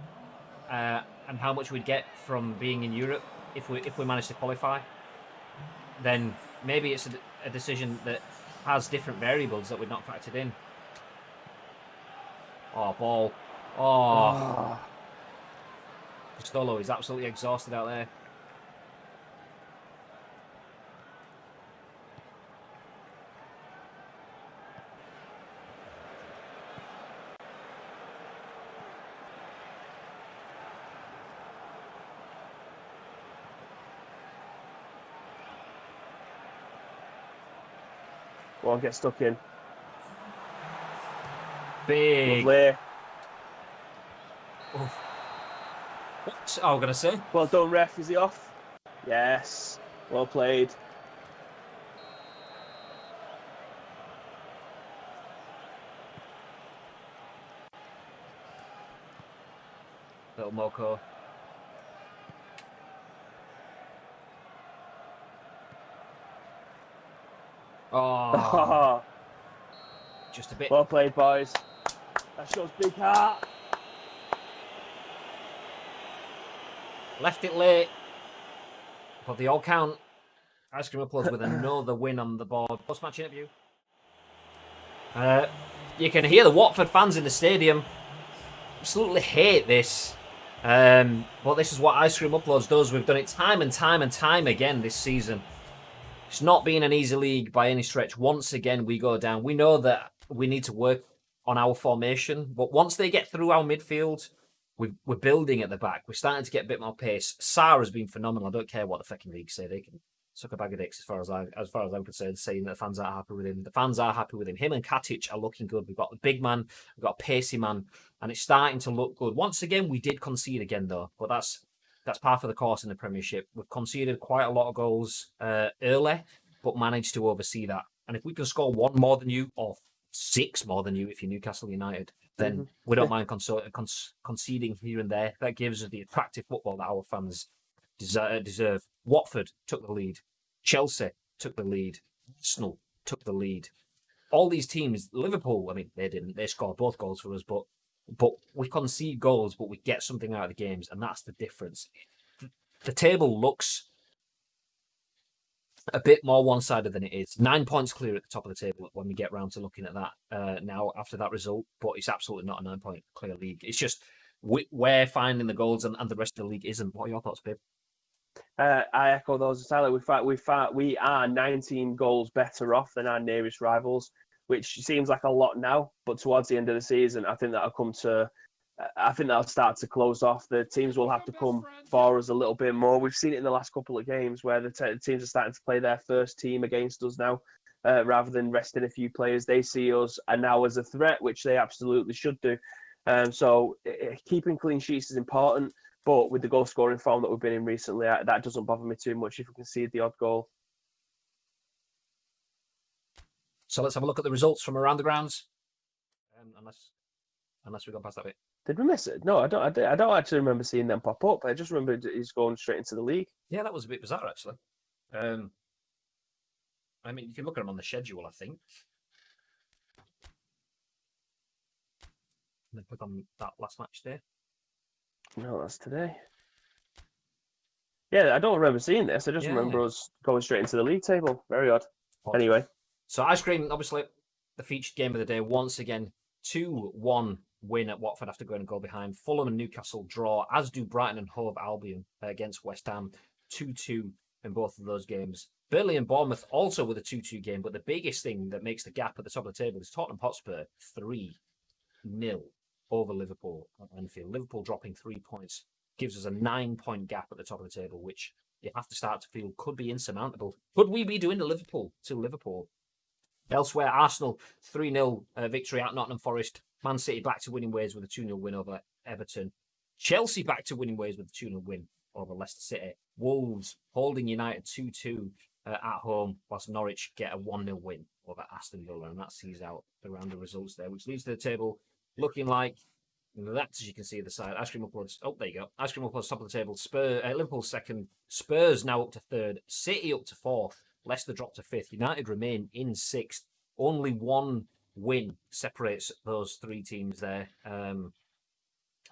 and how much we'd get from being in Europe if we manage to qualify, then maybe it's a decision that has different variables that we've not factored in. Oh, ball. Oh. Castolo is absolutely exhausted out there. Go on, get stuck in. Big. Lovely. Oh. What? I was going to say. Well done, ref. Is he off? Yes. Well played. Little Moko. Oh. Just a bit. Well played, boys. That shows big heart. Left it late. But the all count. Ice Cream Uploads with another win on the board. Post-match interview. You can hear the Watford fans in the stadium absolutely hate this. But this is what Ice Cream Uploads does. We've done it time and time and time again this season. It's not been an easy league by any stretch. Once again, we go down. We know that we need to work on our formation. But once they get through our midfield, we're building at the back. We're starting to get a bit more pace. Sarr has been phenomenal. I don't care what the fucking league say. They can suck a bag of dicks as far as I'm concerned, saying that the fans aren't happy with him. The fans are happy with him. Him and Katic are looking good. We've got the big man. We've got a pacey man. And it's starting to look good. Once again, we did concede again, though. But that's par for the course in the Premiership. We've conceded quite a lot of goals early, but managed to oversee that. And if we can score one more than you, or 6 more than you if you're Newcastle United, then we don't mind conceding here and there. That gives us the attractive football that our fans deserve. Watford took the lead. Chelsea took the lead. Arsenal took the lead. All these teams, Liverpool, I mean, they didn't. They scored both goals for us, but we concede goals, but we get something out of the games, and that's the difference. The table looks a bit more one-sided than it is. 9 points clear at the top of the table when we get round to looking at that now after that result, but it's absolutely not a 9-point clear league. It's just we're finding the goals and the rest of the league isn't. What are your thoughts, Pip? I echo those, Tyler. We are 19 goals better off than our nearest rivals, which seems like a lot now, but towards the end of the season, I think that'll start to close off. The teams will have to come for us a little bit more. We've seen it in the last couple of games where the teams are starting to play their first team against us now, rather than resting a few players. They see us and now as a threat, which they absolutely should do. So keeping clean sheets is important, but with the goal scoring form that we've been in recently, that doesn't bother me too much if we can see the odd goal. So let's have a look at the results from around the grounds, unless we go past that bit. Did we miss it? No, I don't actually remember seeing them pop up. I just remember he's going straight into the league. Yeah, that was a bit bizarre, actually. I mean, you can look at them on the schedule, I think. And then click on that last match day. No, that's today. Yeah, I don't remember seeing this. I just remember us going straight into the league table. Very odd. Anyway. So Ice Cream, obviously, the featured game of the day, once again, 2-1 win at Watford after going a goal behind. Fulham and Newcastle draw, as do Brighton and Hove Albion against West Ham, 2-2 in both of those games. Burnley and Bournemouth also with a 2-2 game, but the biggest thing that makes the gap at the top of the table is Tottenham Hotspur 3-0 over Liverpool at Anfield. Liverpool dropping 3 points gives us a 9-point gap at the top of the table, which you have to start to feel could be insurmountable. Could we be doing the Liverpool to Liverpool? Elsewhere, Arsenal 3-0 victory at Nottingham Forest. Man City back to winning ways with a 2-0 win over Everton. Chelsea back to winning ways with a 2-0 win over Leicester City. Wolves holding United 2-2 at home, whilst Norwich get a 1-0 win over Aston Villa, and that sees out the round of results there, which leads to the table looking like that, as you can see at the side. Ice Cream upwards. Oh, there you go. Ice Cream upwards, top of the table. Liverpool second. Spurs now up to third. City up to fourth. Leicester dropped to fifth. United remain in sixth. Only one win separates those three teams there. And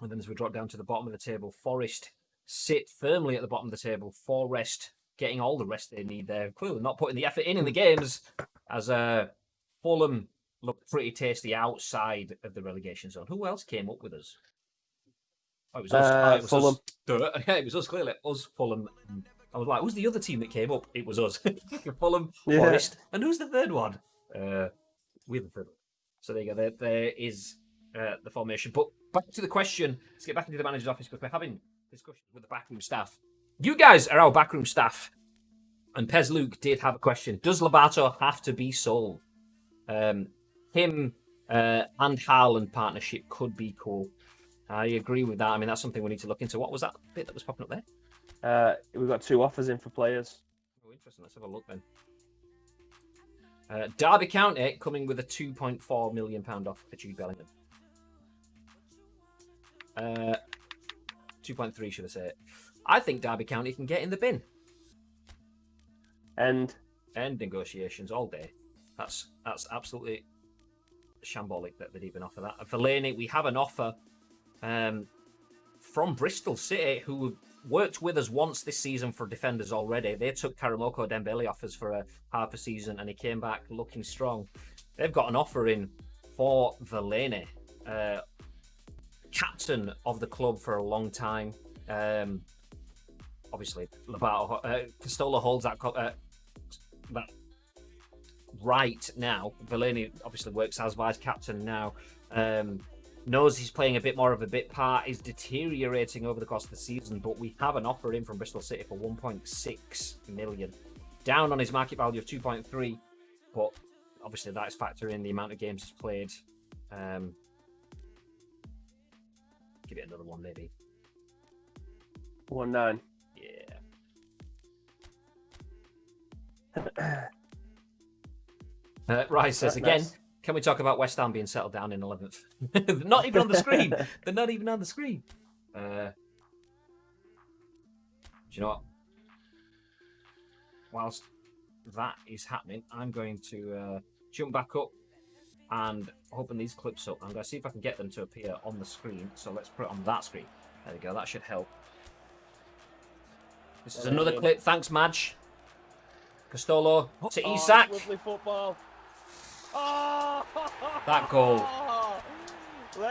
then as we drop down to the bottom of the table, Forest sit firmly at the bottom of the table. Forest getting all the rest they need there. Clearly not putting the effort in the games, as Fulham looked pretty tasty outside of the relegation zone. Who else came up with us? Oh, it was us. Fulham. Yeah, it was us, clearly. Us, Fulham. I was like, who's the other team that came up? It was us. Fulham, Forest. And who's the third one? We're the third one. So there you go. There is the formation. But back to the question. Let's get back into the manager's office because we're having discussions with the backroom staff. You guys are our backroom staff. And Pez Luke did have a question. Does Lobato have to be sold? Him and Haaland partnership could be cool. I agree with that. I mean, that's something we need to look into. What was that bit that was popping up there? We've got 2 offers in for players. Oh, interesting. Let's have a look then. Derby County coming with a £2.4 million offer for Jude Bellingham. 2.3, should I say. I think Derby County can get in the bin. And negotiations all day. That's absolutely shambolic that they'd even offer that. Fellaini, we have an offer from Bristol City, who worked with us once this season for defenders already. They took Karamoko Dembele offers for a half a season, and he came back looking strong. They've got an offer in for Fellaini, captain of the club for a long time. Obviously, Castola holds that right now. Fellaini obviously works as vice captain now. Knows he's playing a bit more of a bit part, is deteriorating over the course of the season, but we have an offer in from Bristol City for 1.6 million. Down on his market value of 2.3, but obviously that is factoring in the amount of games he's played. Give it another one, maybe. 1.9. Yeah. Rice says again, nice. Can we talk about West Ham being settled down in 11th? They're not even on the screen. They're not even on the screen. Do you know what? Whilst that is happening, I'm going to jump back up and open these clips up. I'm going to see if I can get them to appear on the screen. So let's put it on that screen. There we go. That should help. This is another clip. Thanks, Madge. Castolo to Oh, Isak. lovely football. Oh! That goal.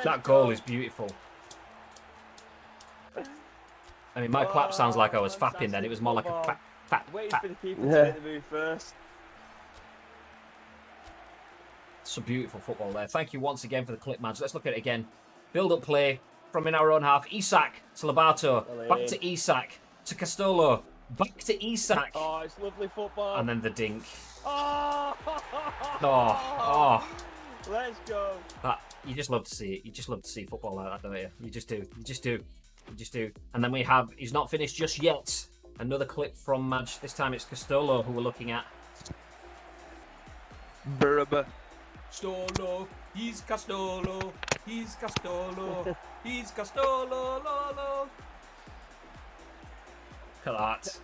That goal is beautiful. I mean, my clap sounds like I was fapping then. It was more like a fap, fap, Waiting fap. for the keeper to make the move first. Some beautiful football there. Thank you once again for the clip, Madge. Let's look at it again. Build-up play from in our own half. Isak to Lobato. Back to Isak. To Castolo. Back to Isak. Oh, it's lovely football. And then the dink. Oh! Oh. Let's go. You just love to see it. You just love to see football like that, don't you? You just do. You just do. You just do. And then we have, he's not finished just yet. Another clip from Madge. This time it's Castolo who we're looking at. Burba. Castolo, he's Castolo, he's Castolo, he's Castolo, Lolo. Look at that.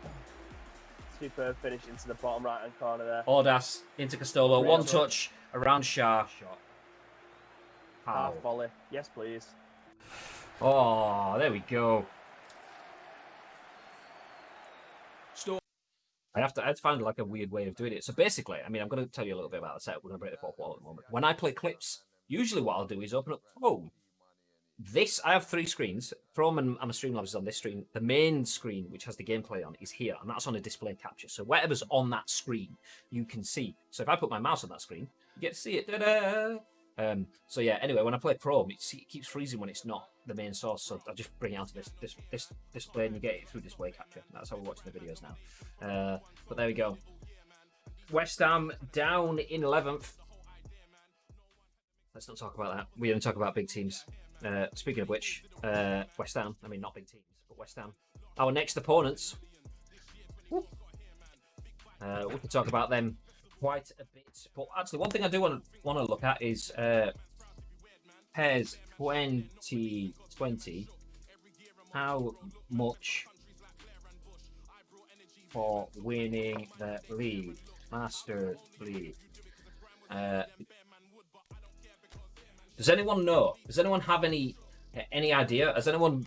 Superb finish into the bottom right hand corner there. Audas into Castolo. Great One shot. touch around Shah. Shot. Half volley. Yes, please. Oh, there we go. I had to find like a weird way of doing it. So basically, I mean, I'm going to tell you a little bit about the setup. We're going to break the fourth wall at the moment. When I play clips, usually what I'll do is open up Chrome. I have 3 screens. Chrome and my Streamlabs is on this screen. The main screen, which has the gameplay on, is here, and that's on a display capture. So whatever's on that screen, you can see. So if I put my mouse on that screen, you get to see it. Ta-da! So yeah, anyway, when I play Chrome, it keeps freezing when it's not the main source, so I just bring it onto this display and you get it through display capture. That's how we're watching the videos now. But there we go. West Ham down in 11th. Let's not talk about that. We only talk about big teams. Speaking of which, West Ham, I mean not big teams, but West Ham. Our next opponents. We can talk about them quite a bit. But actually, one thing I do want to look at is PES 2020. How much for winning the league, Master League? Does anyone know? Does anyone have any idea? Has anyone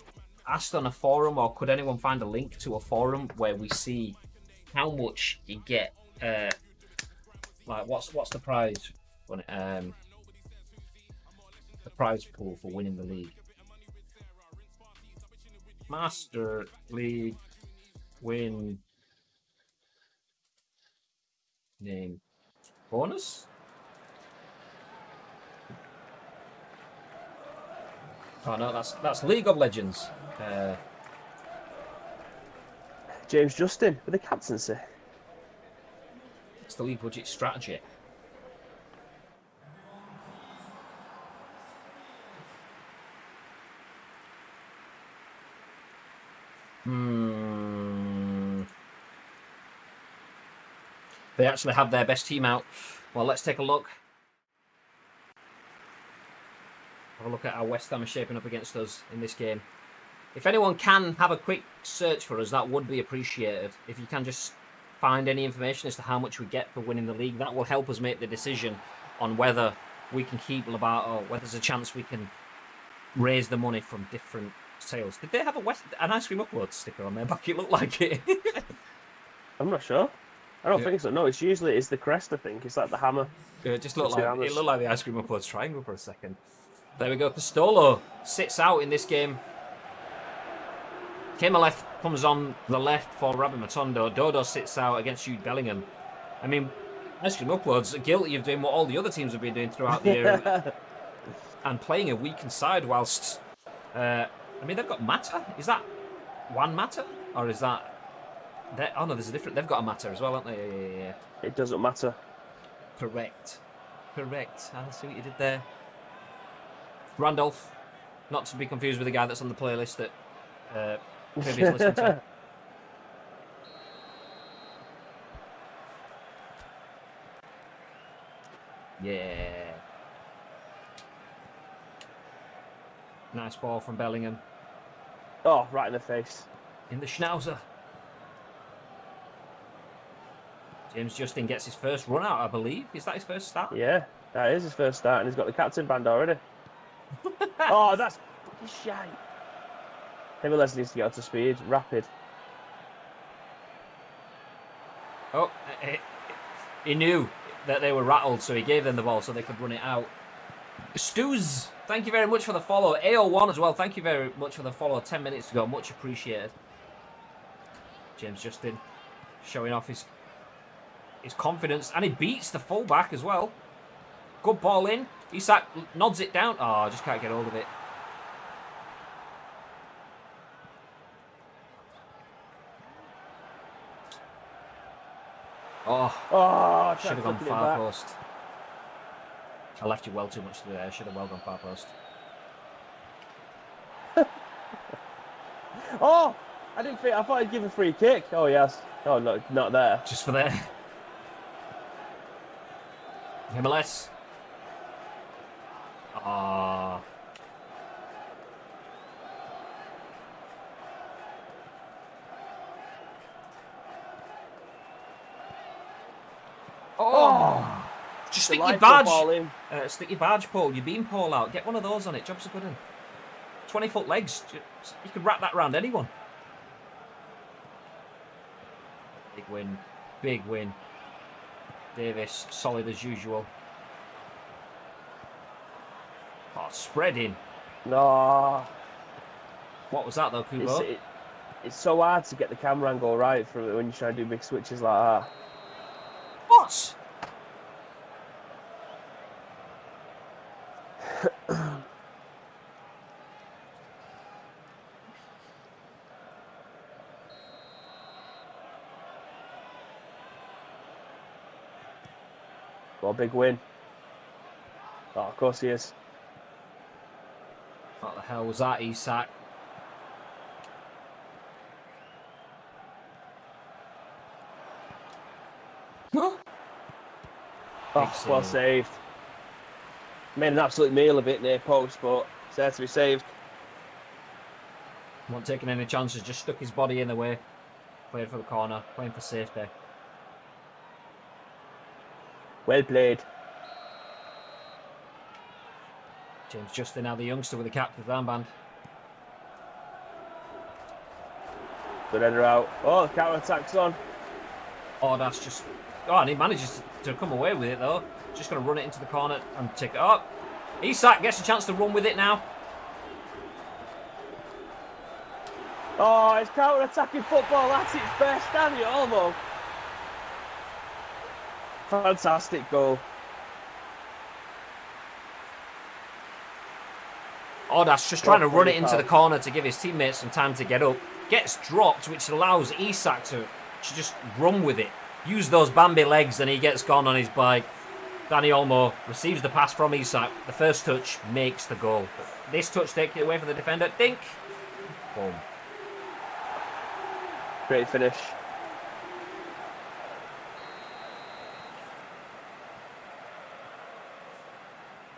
asked on a forum, or could anyone find a link to a forum where we see how much you get? Like what's the prize? The prize pool for winning the league. Master League win name bonus. Oh no, that's League of Legends. James Justin with the captaincy. It's the league budget strategy. They actually have their best team out. Well, let's take a look. Have a look at how West Ham are shaping up against us in this game. If anyone can have a quick search for us, that would be appreciated. If you can just find any information as to how much we get for winning the league, that will help us make the decision on whether we can keep Lobato, whether there's a chance we can raise the money from different sales. Did they have an Ice Cream Upload sticker on their back? It looked like it. I'm not sure. I don't think so. No, it's the crest, I think. It's like the hammer. It just looked like the Ice Cream Upload's triangle for a second. There we go. Castolo sits out in this game. Kemalef comes on the left for Rabbi Matondo. Dodo sits out against Jude Bellingham. I mean, Ice Cream Uploads are guilty of doing what all the other teams have been doing throughout the year and playing a weakened side whilst... I mean, they've got Mata. Is that one Mata? Or is that... Oh, no, there's a different... They've got a Mata as well, haven't they? Yeah. It doesn't matter. Correct. I see what you did there. Randolph. Not to be confused with the guy that's on the playlist that... previous listening to. Yeah. Nice ball from Bellingham. Oh, right in the face. In the schnauzer. James Justin gets his first run out, I believe. Is that his first start? Yeah, that is his first start, and he's got the captain band already. Oh, that's fucking shite. Maybe Les needs to get up to speed. Rapid. Oh, he knew that they were rattled, so he gave them the ball so they could run it out. Stuz, thank you very much for the follow. AO1 as well, thank you very much for the follow 10 minutes ago. Much appreciated. James Justin showing off his confidence, and he beats the fullback as well. Good ball in. Isak nods it down. Oh, just can't get hold of it. Oh, should have gone far post. I left you well too much there. Should have well gone far post. Oh, I didn't think. I thought I'd give a free kick. Oh yes. Oh no, not there. Just for there. MLS. Ah. Oh. Just stick your badge. Stick your badge pole, your beam pole out. Get one of those on it. Job's a good one. 20-foot legs. You could wrap that around anyone. Big win. Big win. Davis, solid as usual. Oh, spreading. No. What was that though, Kubo? It's so hard to get the camera angle right for when you try to do big switches like that. What? What a big win. Oh, of course he is. What the hell was that, Isak? Oh, well saved. Made an absolute meal of it near post, but it's there to be saved. Not taking any chances, just stuck his body in the way. Played for the corner, playing for safety. Well played. James Justin, now the youngster with the captain's armband. Good header out. Oh, the counter-attack's on. Oh, that's just... Oh, and he manages to come away with it, though. Just going to run it into the corner and take it up. Isak gets a chance to run with it now. Oh, it's counter-attacking football. That's its best, Daniel Olmo. Fantastic goal. Oh, that's just trying to run it into the corner to give his teammates some time to get up. Gets dropped, which allows Isak to just run with it. Use those Bambi legs, and he gets gone on his bike. Dani Olmo receives the pass from Isak. The first touch makes the goal. This touch takes it away from the defender. Dink. Boom. Great finish.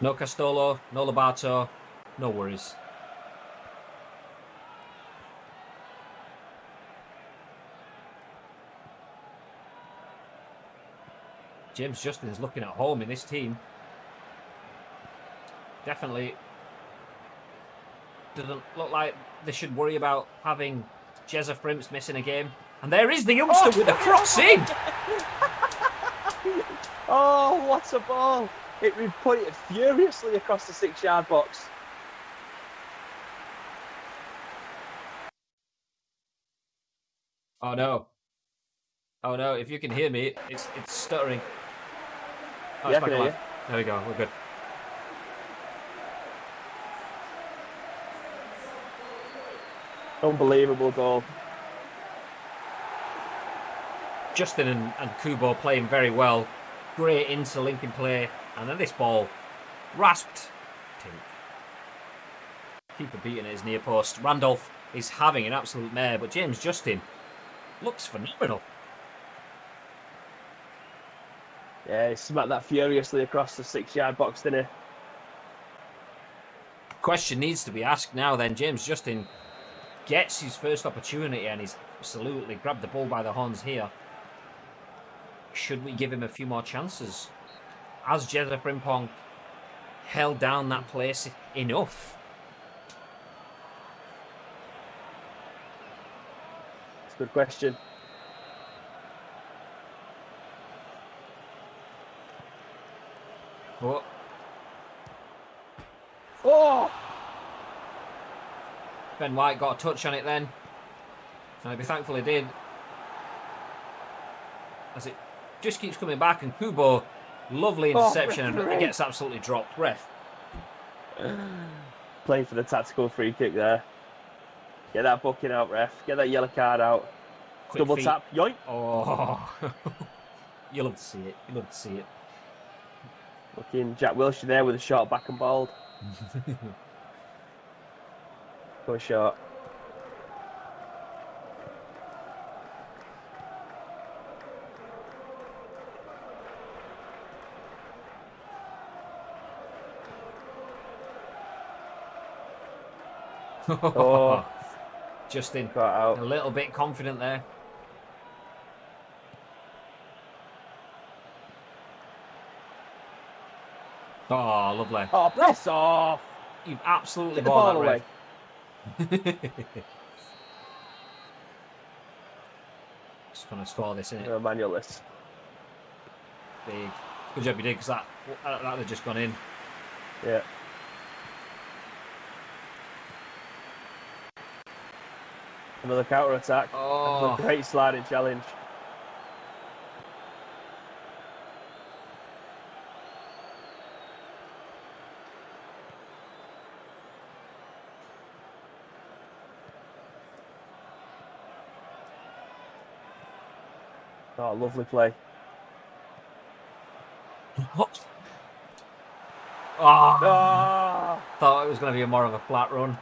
No Castolo, no Lobato, no worries. James Justin's looking at home in this team. Definitely doesn't look like they should worry about having Jezza Frimps missing a game. And there is the youngster with the cross in! Oh, what a ball! It would put it furiously across the 6-yard box. Oh no. Oh no, if you can hear me, it's stuttering. Oh, Yeah, it's back alive. There we go, we're good. Unbelievable goal. Justin and Kubo playing very well. Great interlinking play. And then this ball rasped. Keeper beating at his near post. Randolph is having an absolute mare, but James Justin looks phenomenal. Yeah, he smacked that furiously across the 6-yard box, didn't he? Question needs to be asked now then. James Justin gets his first opportunity and he's absolutely grabbed the ball by the horns here. Should we give him a few more chances? Has Jezza Frimpong held down that place enough? It's a good question. Oh. Oh! Ben White got a touch on it then. And I'd be thankful he did. As it just keeps coming back, and Kubo, lovely interception, and it gets absolutely dropped. Ref. Playing for the tactical free kick there. Get that booking out, ref. Get that yellow card out. Quick Double feet. tap. Yoink. Oh. You love to see it. You love to see it. Looking Jack Wilshere there with a shot back and bald. Go short. Oh, Justin, got out. a little bit confident there. Oh, lovely. Oh, press off. You've absolutely Get the bought ball that, away. Just going to score this, innit? No, manualist. Big. Good job you did, because that had just gone in. Yeah. Another counter attack. Oh. A great sliding challenge. Oh, lovely play. What? Oh. Oh. Thought it was going to be more of a flat run.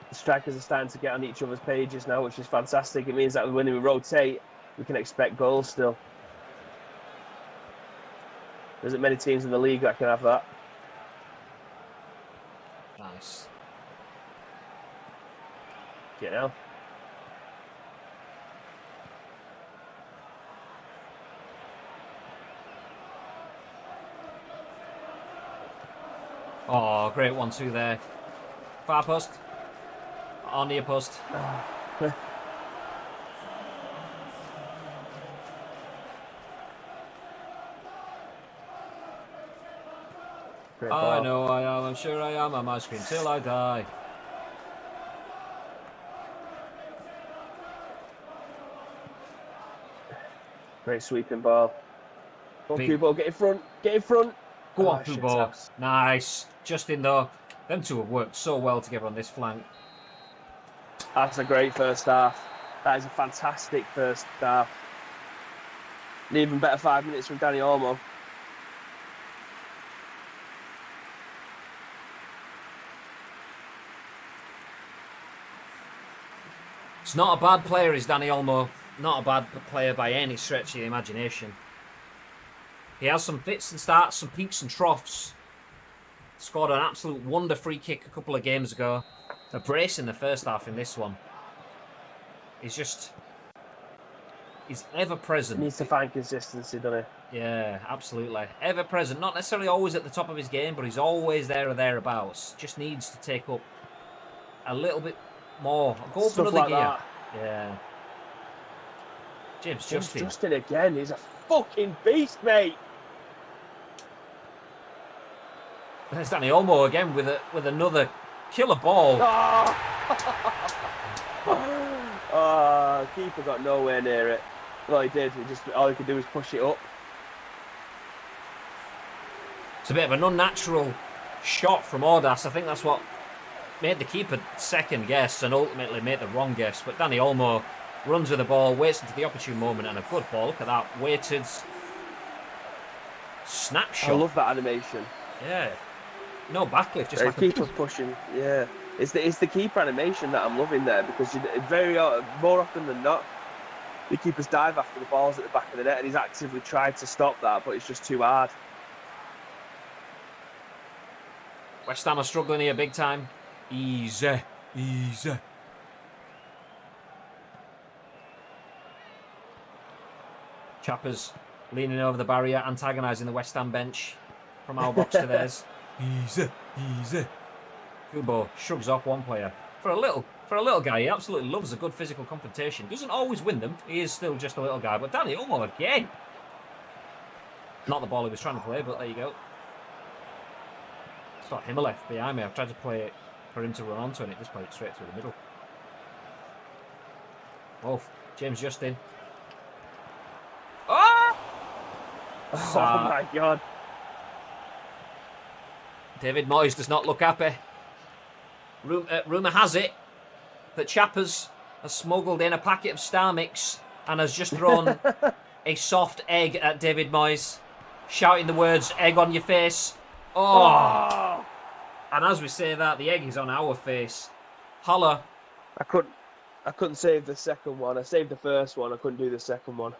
The strikers are starting to get on each other's pages now, which is fantastic. It means that when we rotate, we can expect goals still. There isn't many teams in the league that can have that. Nice. You know? Oh, great 1-2 there. Far post. Or near post. Great I ball. know I am, I'm sure I am, I might scream till I die. Great sweeping ball. Go on, Big. Kubo, get in front. Get in front. Go on, shit Kubo. house. Nice. Justin, though, them two have worked so well together on this flank. That's a great first half. That is a fantastic first half. An even better 5 minutes from Danny Olmo. It's not a bad player, is Danny Olmo. Not a bad player by any stretch of the imagination. He has some fits and starts, some peaks and troughs. Scored an absolute wonder free kick a couple of games ago. A brace in the first half in this one. He's ever present. He needs to find consistency, doesn't Yeah, absolutely. Ever present. Not necessarily always at the top of his game, but he's always there or thereabouts. Just needs to take up a little bit more. Go up Stuff another like gear. that. Yeah. James James Justin. Justin again. He's a fucking beast, mate. There's Danny Olmo again with another killer ball. Oh, keeper got nowhere near it. Well, he did. All he could do was push it up. It's a bit of an unnatural shot from Ordas. I think that's what made the keeper second guess and ultimately made the wrong guess. But Danny Olmo runs with the ball, waits until the opportune moment, and a good ball. Look at that weighted snapshot. I love that animation. Yeah. No backlift, just The like keeper pushing. Yeah, it's the keeper animation that I'm loving there, because more often than not, the keepers dive after the balls at the back of the net, and he's actively tried to stop that, but it's just too hard. West Ham are struggling here big time. Easy. Easy. Chappers leaning over the barrier, antagonising the West Ham bench from our box to theirs. Easy. Easy. Kubo shrugs off one player. For a little guy, he absolutely loves a good physical confrontation. Doesn't always win them. He is still just a little guy. But Danny Olmo again. Not the ball he was trying to play, but there you go. It's got Himmler behind me. I've tried to play it for him to run onto, and it just played it straight through the middle. Oh, James Justin. Oh! Oh my God. David Moyes does not look happy. Rumour has it that Chappers has smuggled in a packet of Star Mix and has just thrown a soft egg at David Moyes, shouting the words, "Egg on your face." Oh! And as we say that, the egg is on our face. Holla. I couldn't save the second one. I saved the first one. I couldn't do the second one.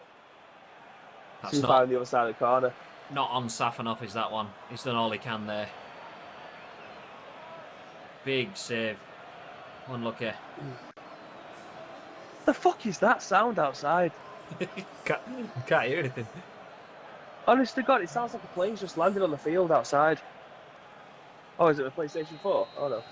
That's Too far on the other side of the corner. Not on Safanoff is that one. He's done all he can there. Big save. Unlucky. The fuck is that sound outside? Can't hear anything. Honest to God, it sounds like a plane's just landed on the field outside. Oh, is it a PlayStation 4? Oh no.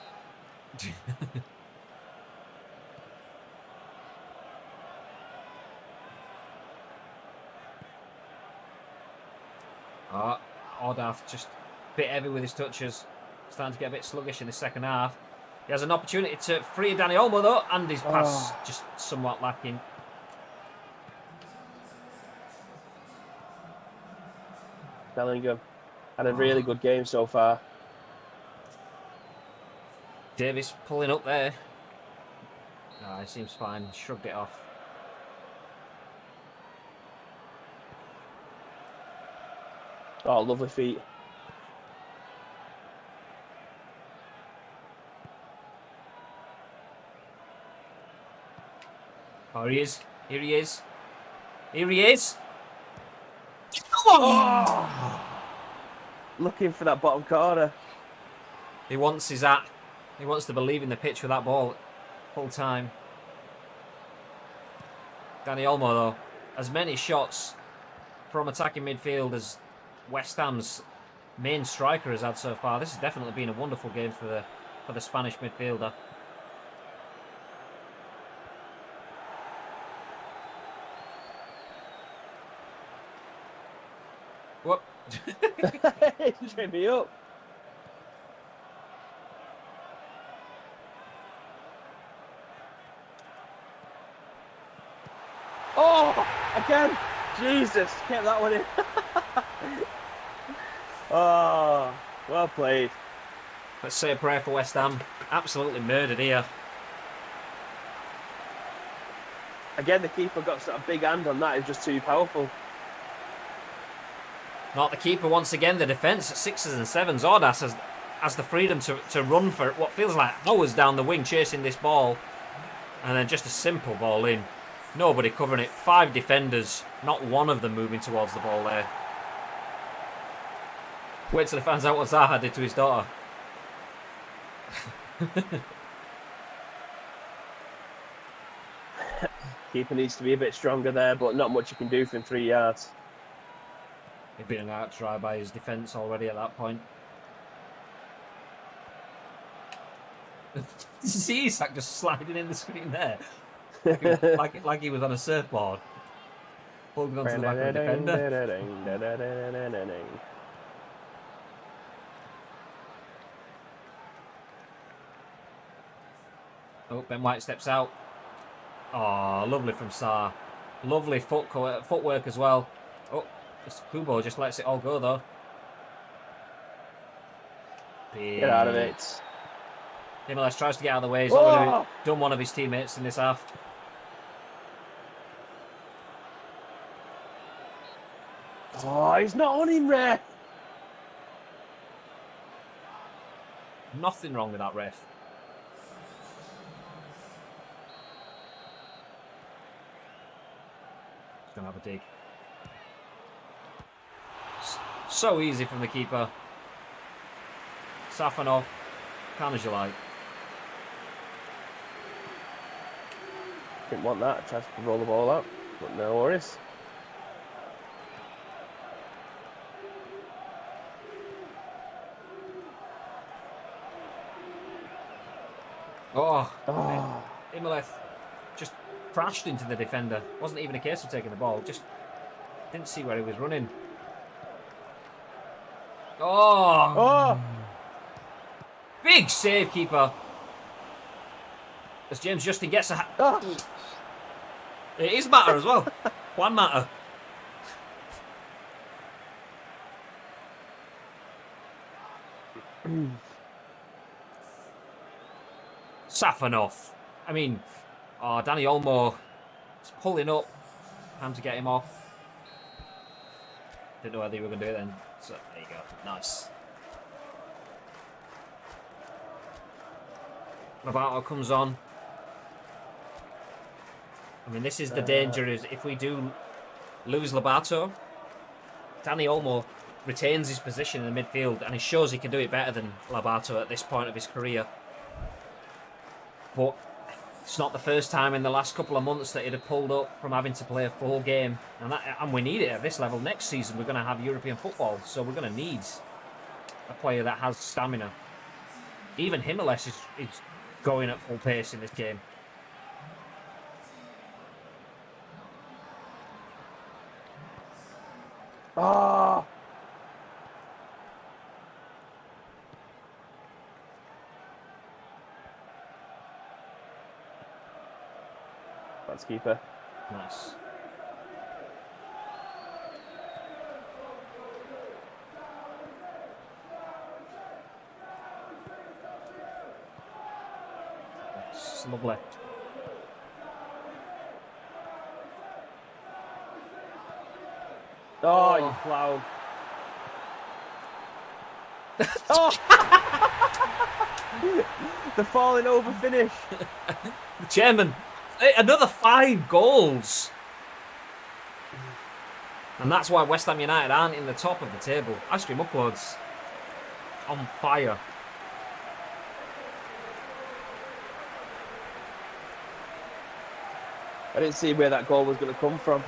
Ordaf just a bit heavy with his touches. Starting to get a bit sluggish in the second half. He has an opportunity to free Dani Olmo though, and his pass just somewhat lacking. Bellingham had a really good game so far. Davis pulling up there. He seems fine. Shrugged it off. Oh, lovely feet. Oh, he is. Here he is. Here he is. Oh! Looking for that bottom corner. He wants his hat. He wants to believe in the pitch with that ball full time. Dani Olmo, though, as many shots from attacking midfield as West Ham's main striker has had so far. This has definitely been a wonderful game for the Spanish midfielder. Whoop. He tripped me up. Oh, again. Jesus, kept that one in. Oh, well played. Let's say a prayer for West Ham. Absolutely murdered here. Again, the keeper got a big hand on that. It was just too powerful. Not the keeper once again. The defence at 6s and 7s. Ordas has the freedom to run for what feels like hours down the wing chasing this ball. And then just a simple ball in. Nobody covering it. 5 defenders. Not one of them moving towards the ball there. Wait till he finds out what Zaha did to his daughter. Keeper needs to be a bit stronger there, but not much you can do from 3 yards. He'd been out dry by his defence already at that point. See Isak just sliding in the screen there. Like he was on a surfboard. Holding onto the back of the defender. Oh, Ben White steps out. Oh, lovely from Sarr. Lovely footwork as well. Oh, Kubo just lets it all go though. Get out of it. Himmler tries to get out of the way. He's not going to done one of his teammates in this half. Oh, he's not on him, ref. Nothing wrong with that ref. He's going to have a dig. So easy from the keeper. Safanov, calm as you like. Didn't want that. Tried to roll the ball out, but no worries. Oh. Imoleth just crashed into the defender. Wasn't even a case of taking the ball. Just didn't see where he was running. Oh! Oh! Big save, keeper. As James Justin gets a... Oh! It is Matter as well. One Matter. Safanov. I mean, Danny Olmo is pulling up. Time to get him off. Didn't know whether you were going to do it then. So, there you go. Nice. Lobato comes on. I mean, this is the danger, is if we do lose Lobato, Danny Olmo retains his position in the midfield, and he shows he can do it better than Lobato at this point of his career. But it's not the first time in the last couple of months that he'd have pulled up from having to play a full game, and we need it at this level. Next season, we're going to have European football, so we're going to need a player that has stamina. Even Himeles is going at full pace in this game. Oh! That's keeper. Nice. That's lovely. Oh, you clown. Oh! The falling over finish. The chairman, another 5 goals. And that's why West Ham United aren't in the top of the table. Ice Cream Uploads on fire. I didn't see where that goal was going to come from.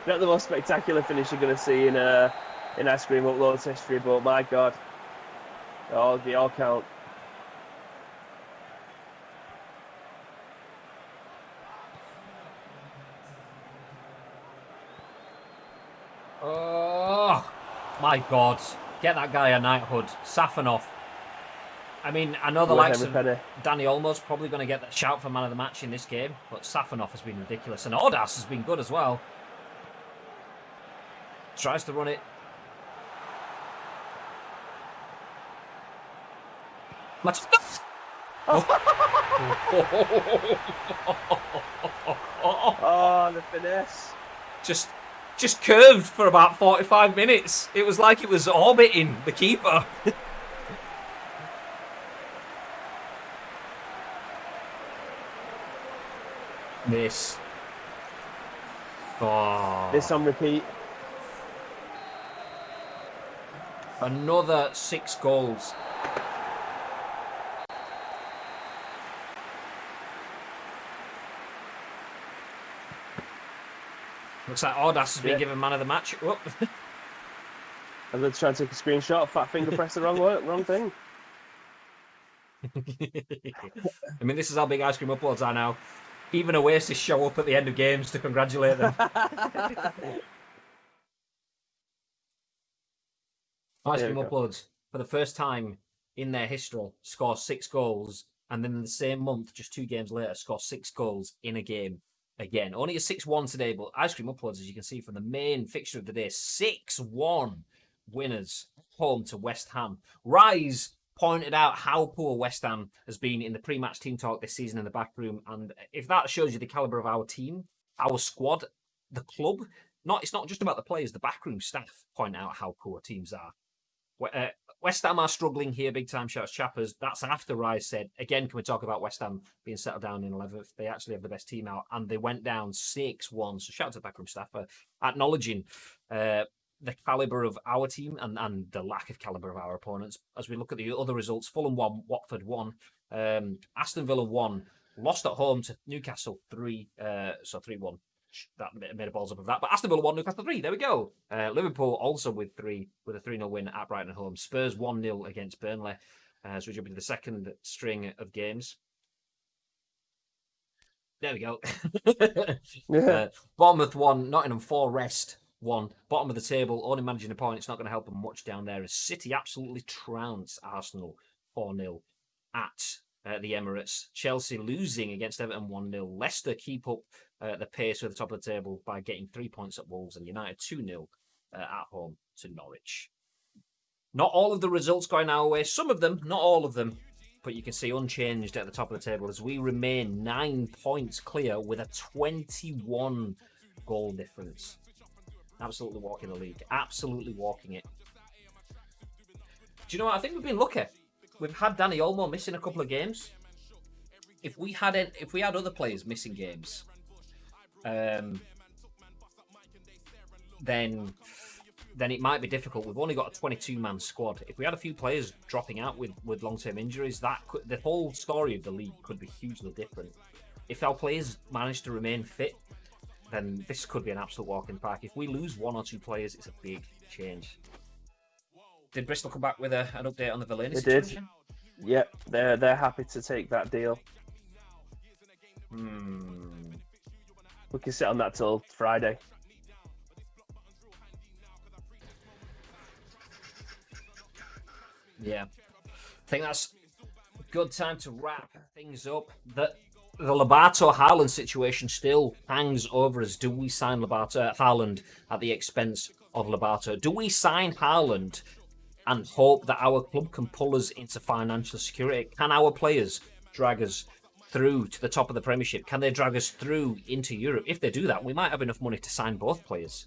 Not the most spectacular finish you're going to see in Ice Cream Uploads history, but my God, they all count. Oh, my God. Get that guy a knighthood. Safanov. I mean, I know the likes of Danny Olmo's probably going to get that shout for man of the match in this game, but Safanov has been ridiculous. And Ordas has been good as well. Tries to run it. Oh, the finesse. Just curved for about 45 minutes. It was like it was orbiting the keeper. This. Oh. This on repeat. Another 6 goals. Looks like Ordas has been given man of the match. I'm going to try and take a screenshot. Fat finger press the wrong thing. I mean, this is how big Ice Cream Uploads are now. Even Oasis show up at the end of games to congratulate them. Ice Cream Uploads, for the first time in their history, score 6 goals, and then in the same month, just 2 games later, score 6 goals in a game. Again, only a 6-1 today, but Ice Cream Uploads, as you can see from the main fixture of the day, 6-1 winners home to West Ham. Rise pointed out how poor West Ham has been in the pre-match team talk this season in the back room, and if that shows you the calibre of our team, our squad, the club, it's not just about the players, the backroom staff point out how poor teams are. West Ham are struggling here, big time shouts Chappers. That's after Rise said, again, can we talk about West Ham being settled down in 11th? They actually have the best team out, and they went down 6-1. So shout out to the backroom staff for acknowledging the calibre of our team and the lack of calibre of our opponents. As we look at the other results, Fulham 1, Watford 1, Aston Villa 1, lost at home to Newcastle 3, so 3-1. That made a balls up of that. But Aston Villa 1, Newcastle 3. There we go. Liverpool also with a 3-0 win at Brighton at home. Spurs 1-0 against Burnley. As we jump into the second string of games. There we go. Yeah. Bournemouth 1, Nottingham Forest 1. Bottom of the table, only managing a point. It's not going to help them much down there as City absolutely trounce Arsenal 4-0 at the Emirates. Chelsea losing against Everton 1-0. Leicester keep up the pace at the top of the table by getting 3 points at Wolves, and United 2-0 at home to Norwich. Not all of the results going our way. Some of them, not all of them. But you can see unchanged at the top of the table as we remain 9 points clear with a 21 goal difference. Absolutely walking the league. Absolutely walking it. Do you know what? I think we've been lucky. We've had Danny Olmo missing a couple of games. If we had other players missing games, then it might be difficult. We've only got a 22-man squad. If we had a few players dropping out with long-term injuries, the whole story of the league could be hugely different. If our players manage to remain fit, then this could be an absolute walk in the park. If we lose one or two players, it's a big change. Did Bristol come back with an update on the Villanny situation? Did. Yep, they're happy to take that deal. We can sit on that till Friday. Yeah, I think that's a good time to wrap things up. The Lobato-Haaland situation still hangs over us. Do we sign Haaland at the expense of Lobato? Do we sign Haaland and hope that our club can pull us into financial security? Can our players drag us through to the top of the Premiership? Can they drag us through into Europe? If they do that, we might have enough money to sign both players.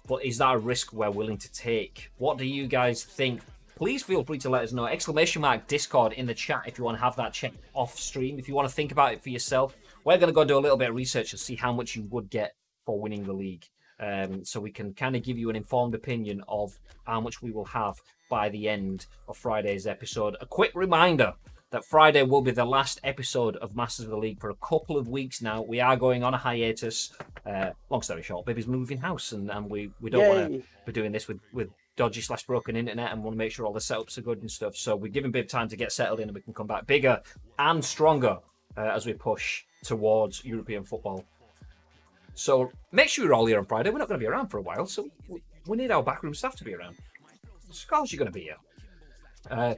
But is that a risk we're willing to take? What do you guys think? Please feel free to let us know. !Discord in the chat if you want to have that check off stream. If you want to think about it for yourself. We're going to go do a little bit of research and see how much you would get for winning the league. So we can kind of give you an informed opinion of how much we will have by the end of Friday's episode. A quick reminder that Friday will be the last episode of Masters of the League for a couple of weeks now. We are going on a hiatus. Long story short, baby's moving house, and we don't want to be doing this with dodgy/broken internet, and want to make sure all the setups are good and stuff. So we're giving Bib time to get settled in, and we can come back bigger and stronger as we push towards European football. So make sure you're all here on Friday. We're not going to be around for a while, so we need our backroom staff to be around. Of course you're going to be here.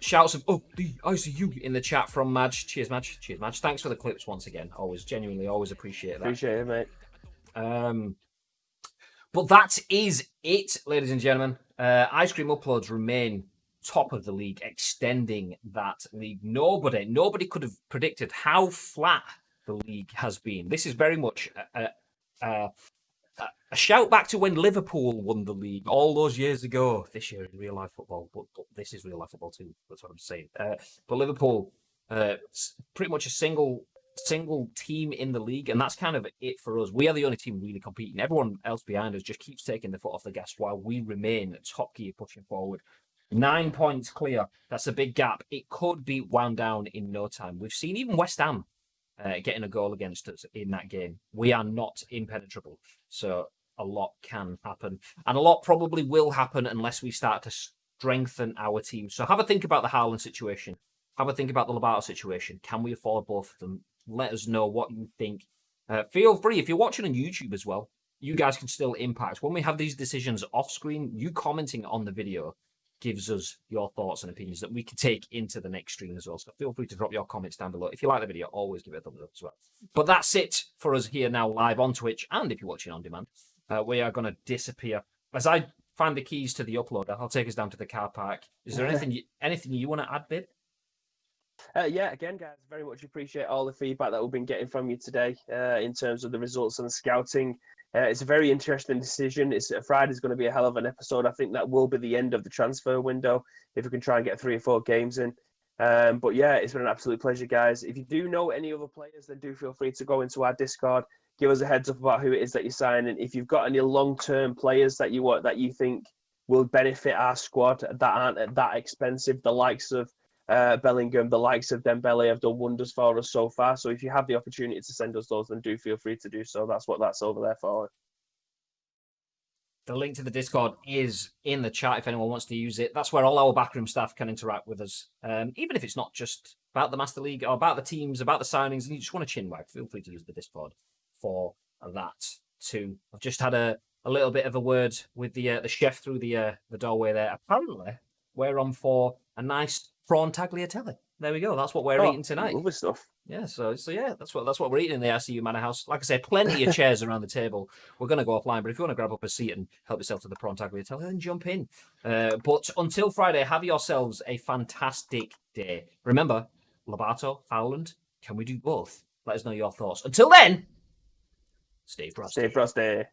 Shouts of the ICU in the chat from Madge. Cheers, Madge. Cheers, Madge. Thanks for the clips once again. Genuinely always appreciate that. Appreciate it, mate. But that is it, ladies and gentlemen. Ice Cream Uploads remain top of the league, extending that league. Nobody could have predicted how flat the league has been. This is very much a shout back to when Liverpool won the league all those years ago. This year in real life football, but this is real life football too. That's what I'm saying. But Liverpool, pretty much a single team in the league, and that's kind of it for us. We are the only team really competing. Everyone else behind us just keeps taking the foot off the gas while we remain top gear pushing forward. 9 points clear. That's a big gap. It could be wound down in no time. We've seen even West Ham getting a goal against us in that game. We are not impenetrable. So a lot can happen. And a lot probably will happen unless we start to strengthen our team. So have a think about the Haaland situation. Have a think about the Lobato situation. Can we afford both of them? Let us know what you think. Feel free, if you're watching on YouTube as well, you guys can still impact. When we have these decisions off screen, you commenting on the video gives us your thoughts and opinions that we can take into the next stream as well. So feel free to drop your comments down below. If you like the video, always give it a thumbs up as well. But that's it for us here now live on Twitch. And if you're watching on demand, we are going to disappear. As I find the keys to the uploader, I'll take us down to the car park. Is there anything you want to add, Bib? Yeah, again, guys, very much appreciate all the feedback that we've been getting from you today in terms of the results and the scouting. It's a very interesting decision. Friday's going to be a hell of an episode. I think that will be the end of the transfer window if we can try and get 3 or 4 games in. But yeah, it's been an absolute pleasure, guys. If you do know any other players, then do feel free to go into our Discord. Give us a heads up about who it is that you're signing. If you've got any long-term players that you think will benefit our squad that aren't that expensive, the likes of Bellingham, the likes of Dembele have done wonders for us so far. So if you have the opportunity to send us those, then do feel free to do so. That's what that's over there for. The link to the Discord is in the chat if anyone wants to use it. That's where all our backroom staff can interact with us. Even if it's not just about the Master League or about the teams, about the signings, and you just want to chinwag, feel free to use the Discord for that too. I've just had a little bit of a word with the chef through the doorway there. Apparently, we're on for a nice prawn tagliatelle. There we go. That's what we're eating tonight. Lovely stuff. Yeah, so yeah, that's what we're eating in the ICU Manor House. Like I said, plenty of chairs around the table. We're going to go offline, but if you want to grab up a seat and help yourself to the prawn tagliatelle, then jump in. But until Friday, have yourselves a fantastic day. Remember, Lobato, Howland, can we do both? Let us know your thoughts. Until then, stay frosty. Stay frosty.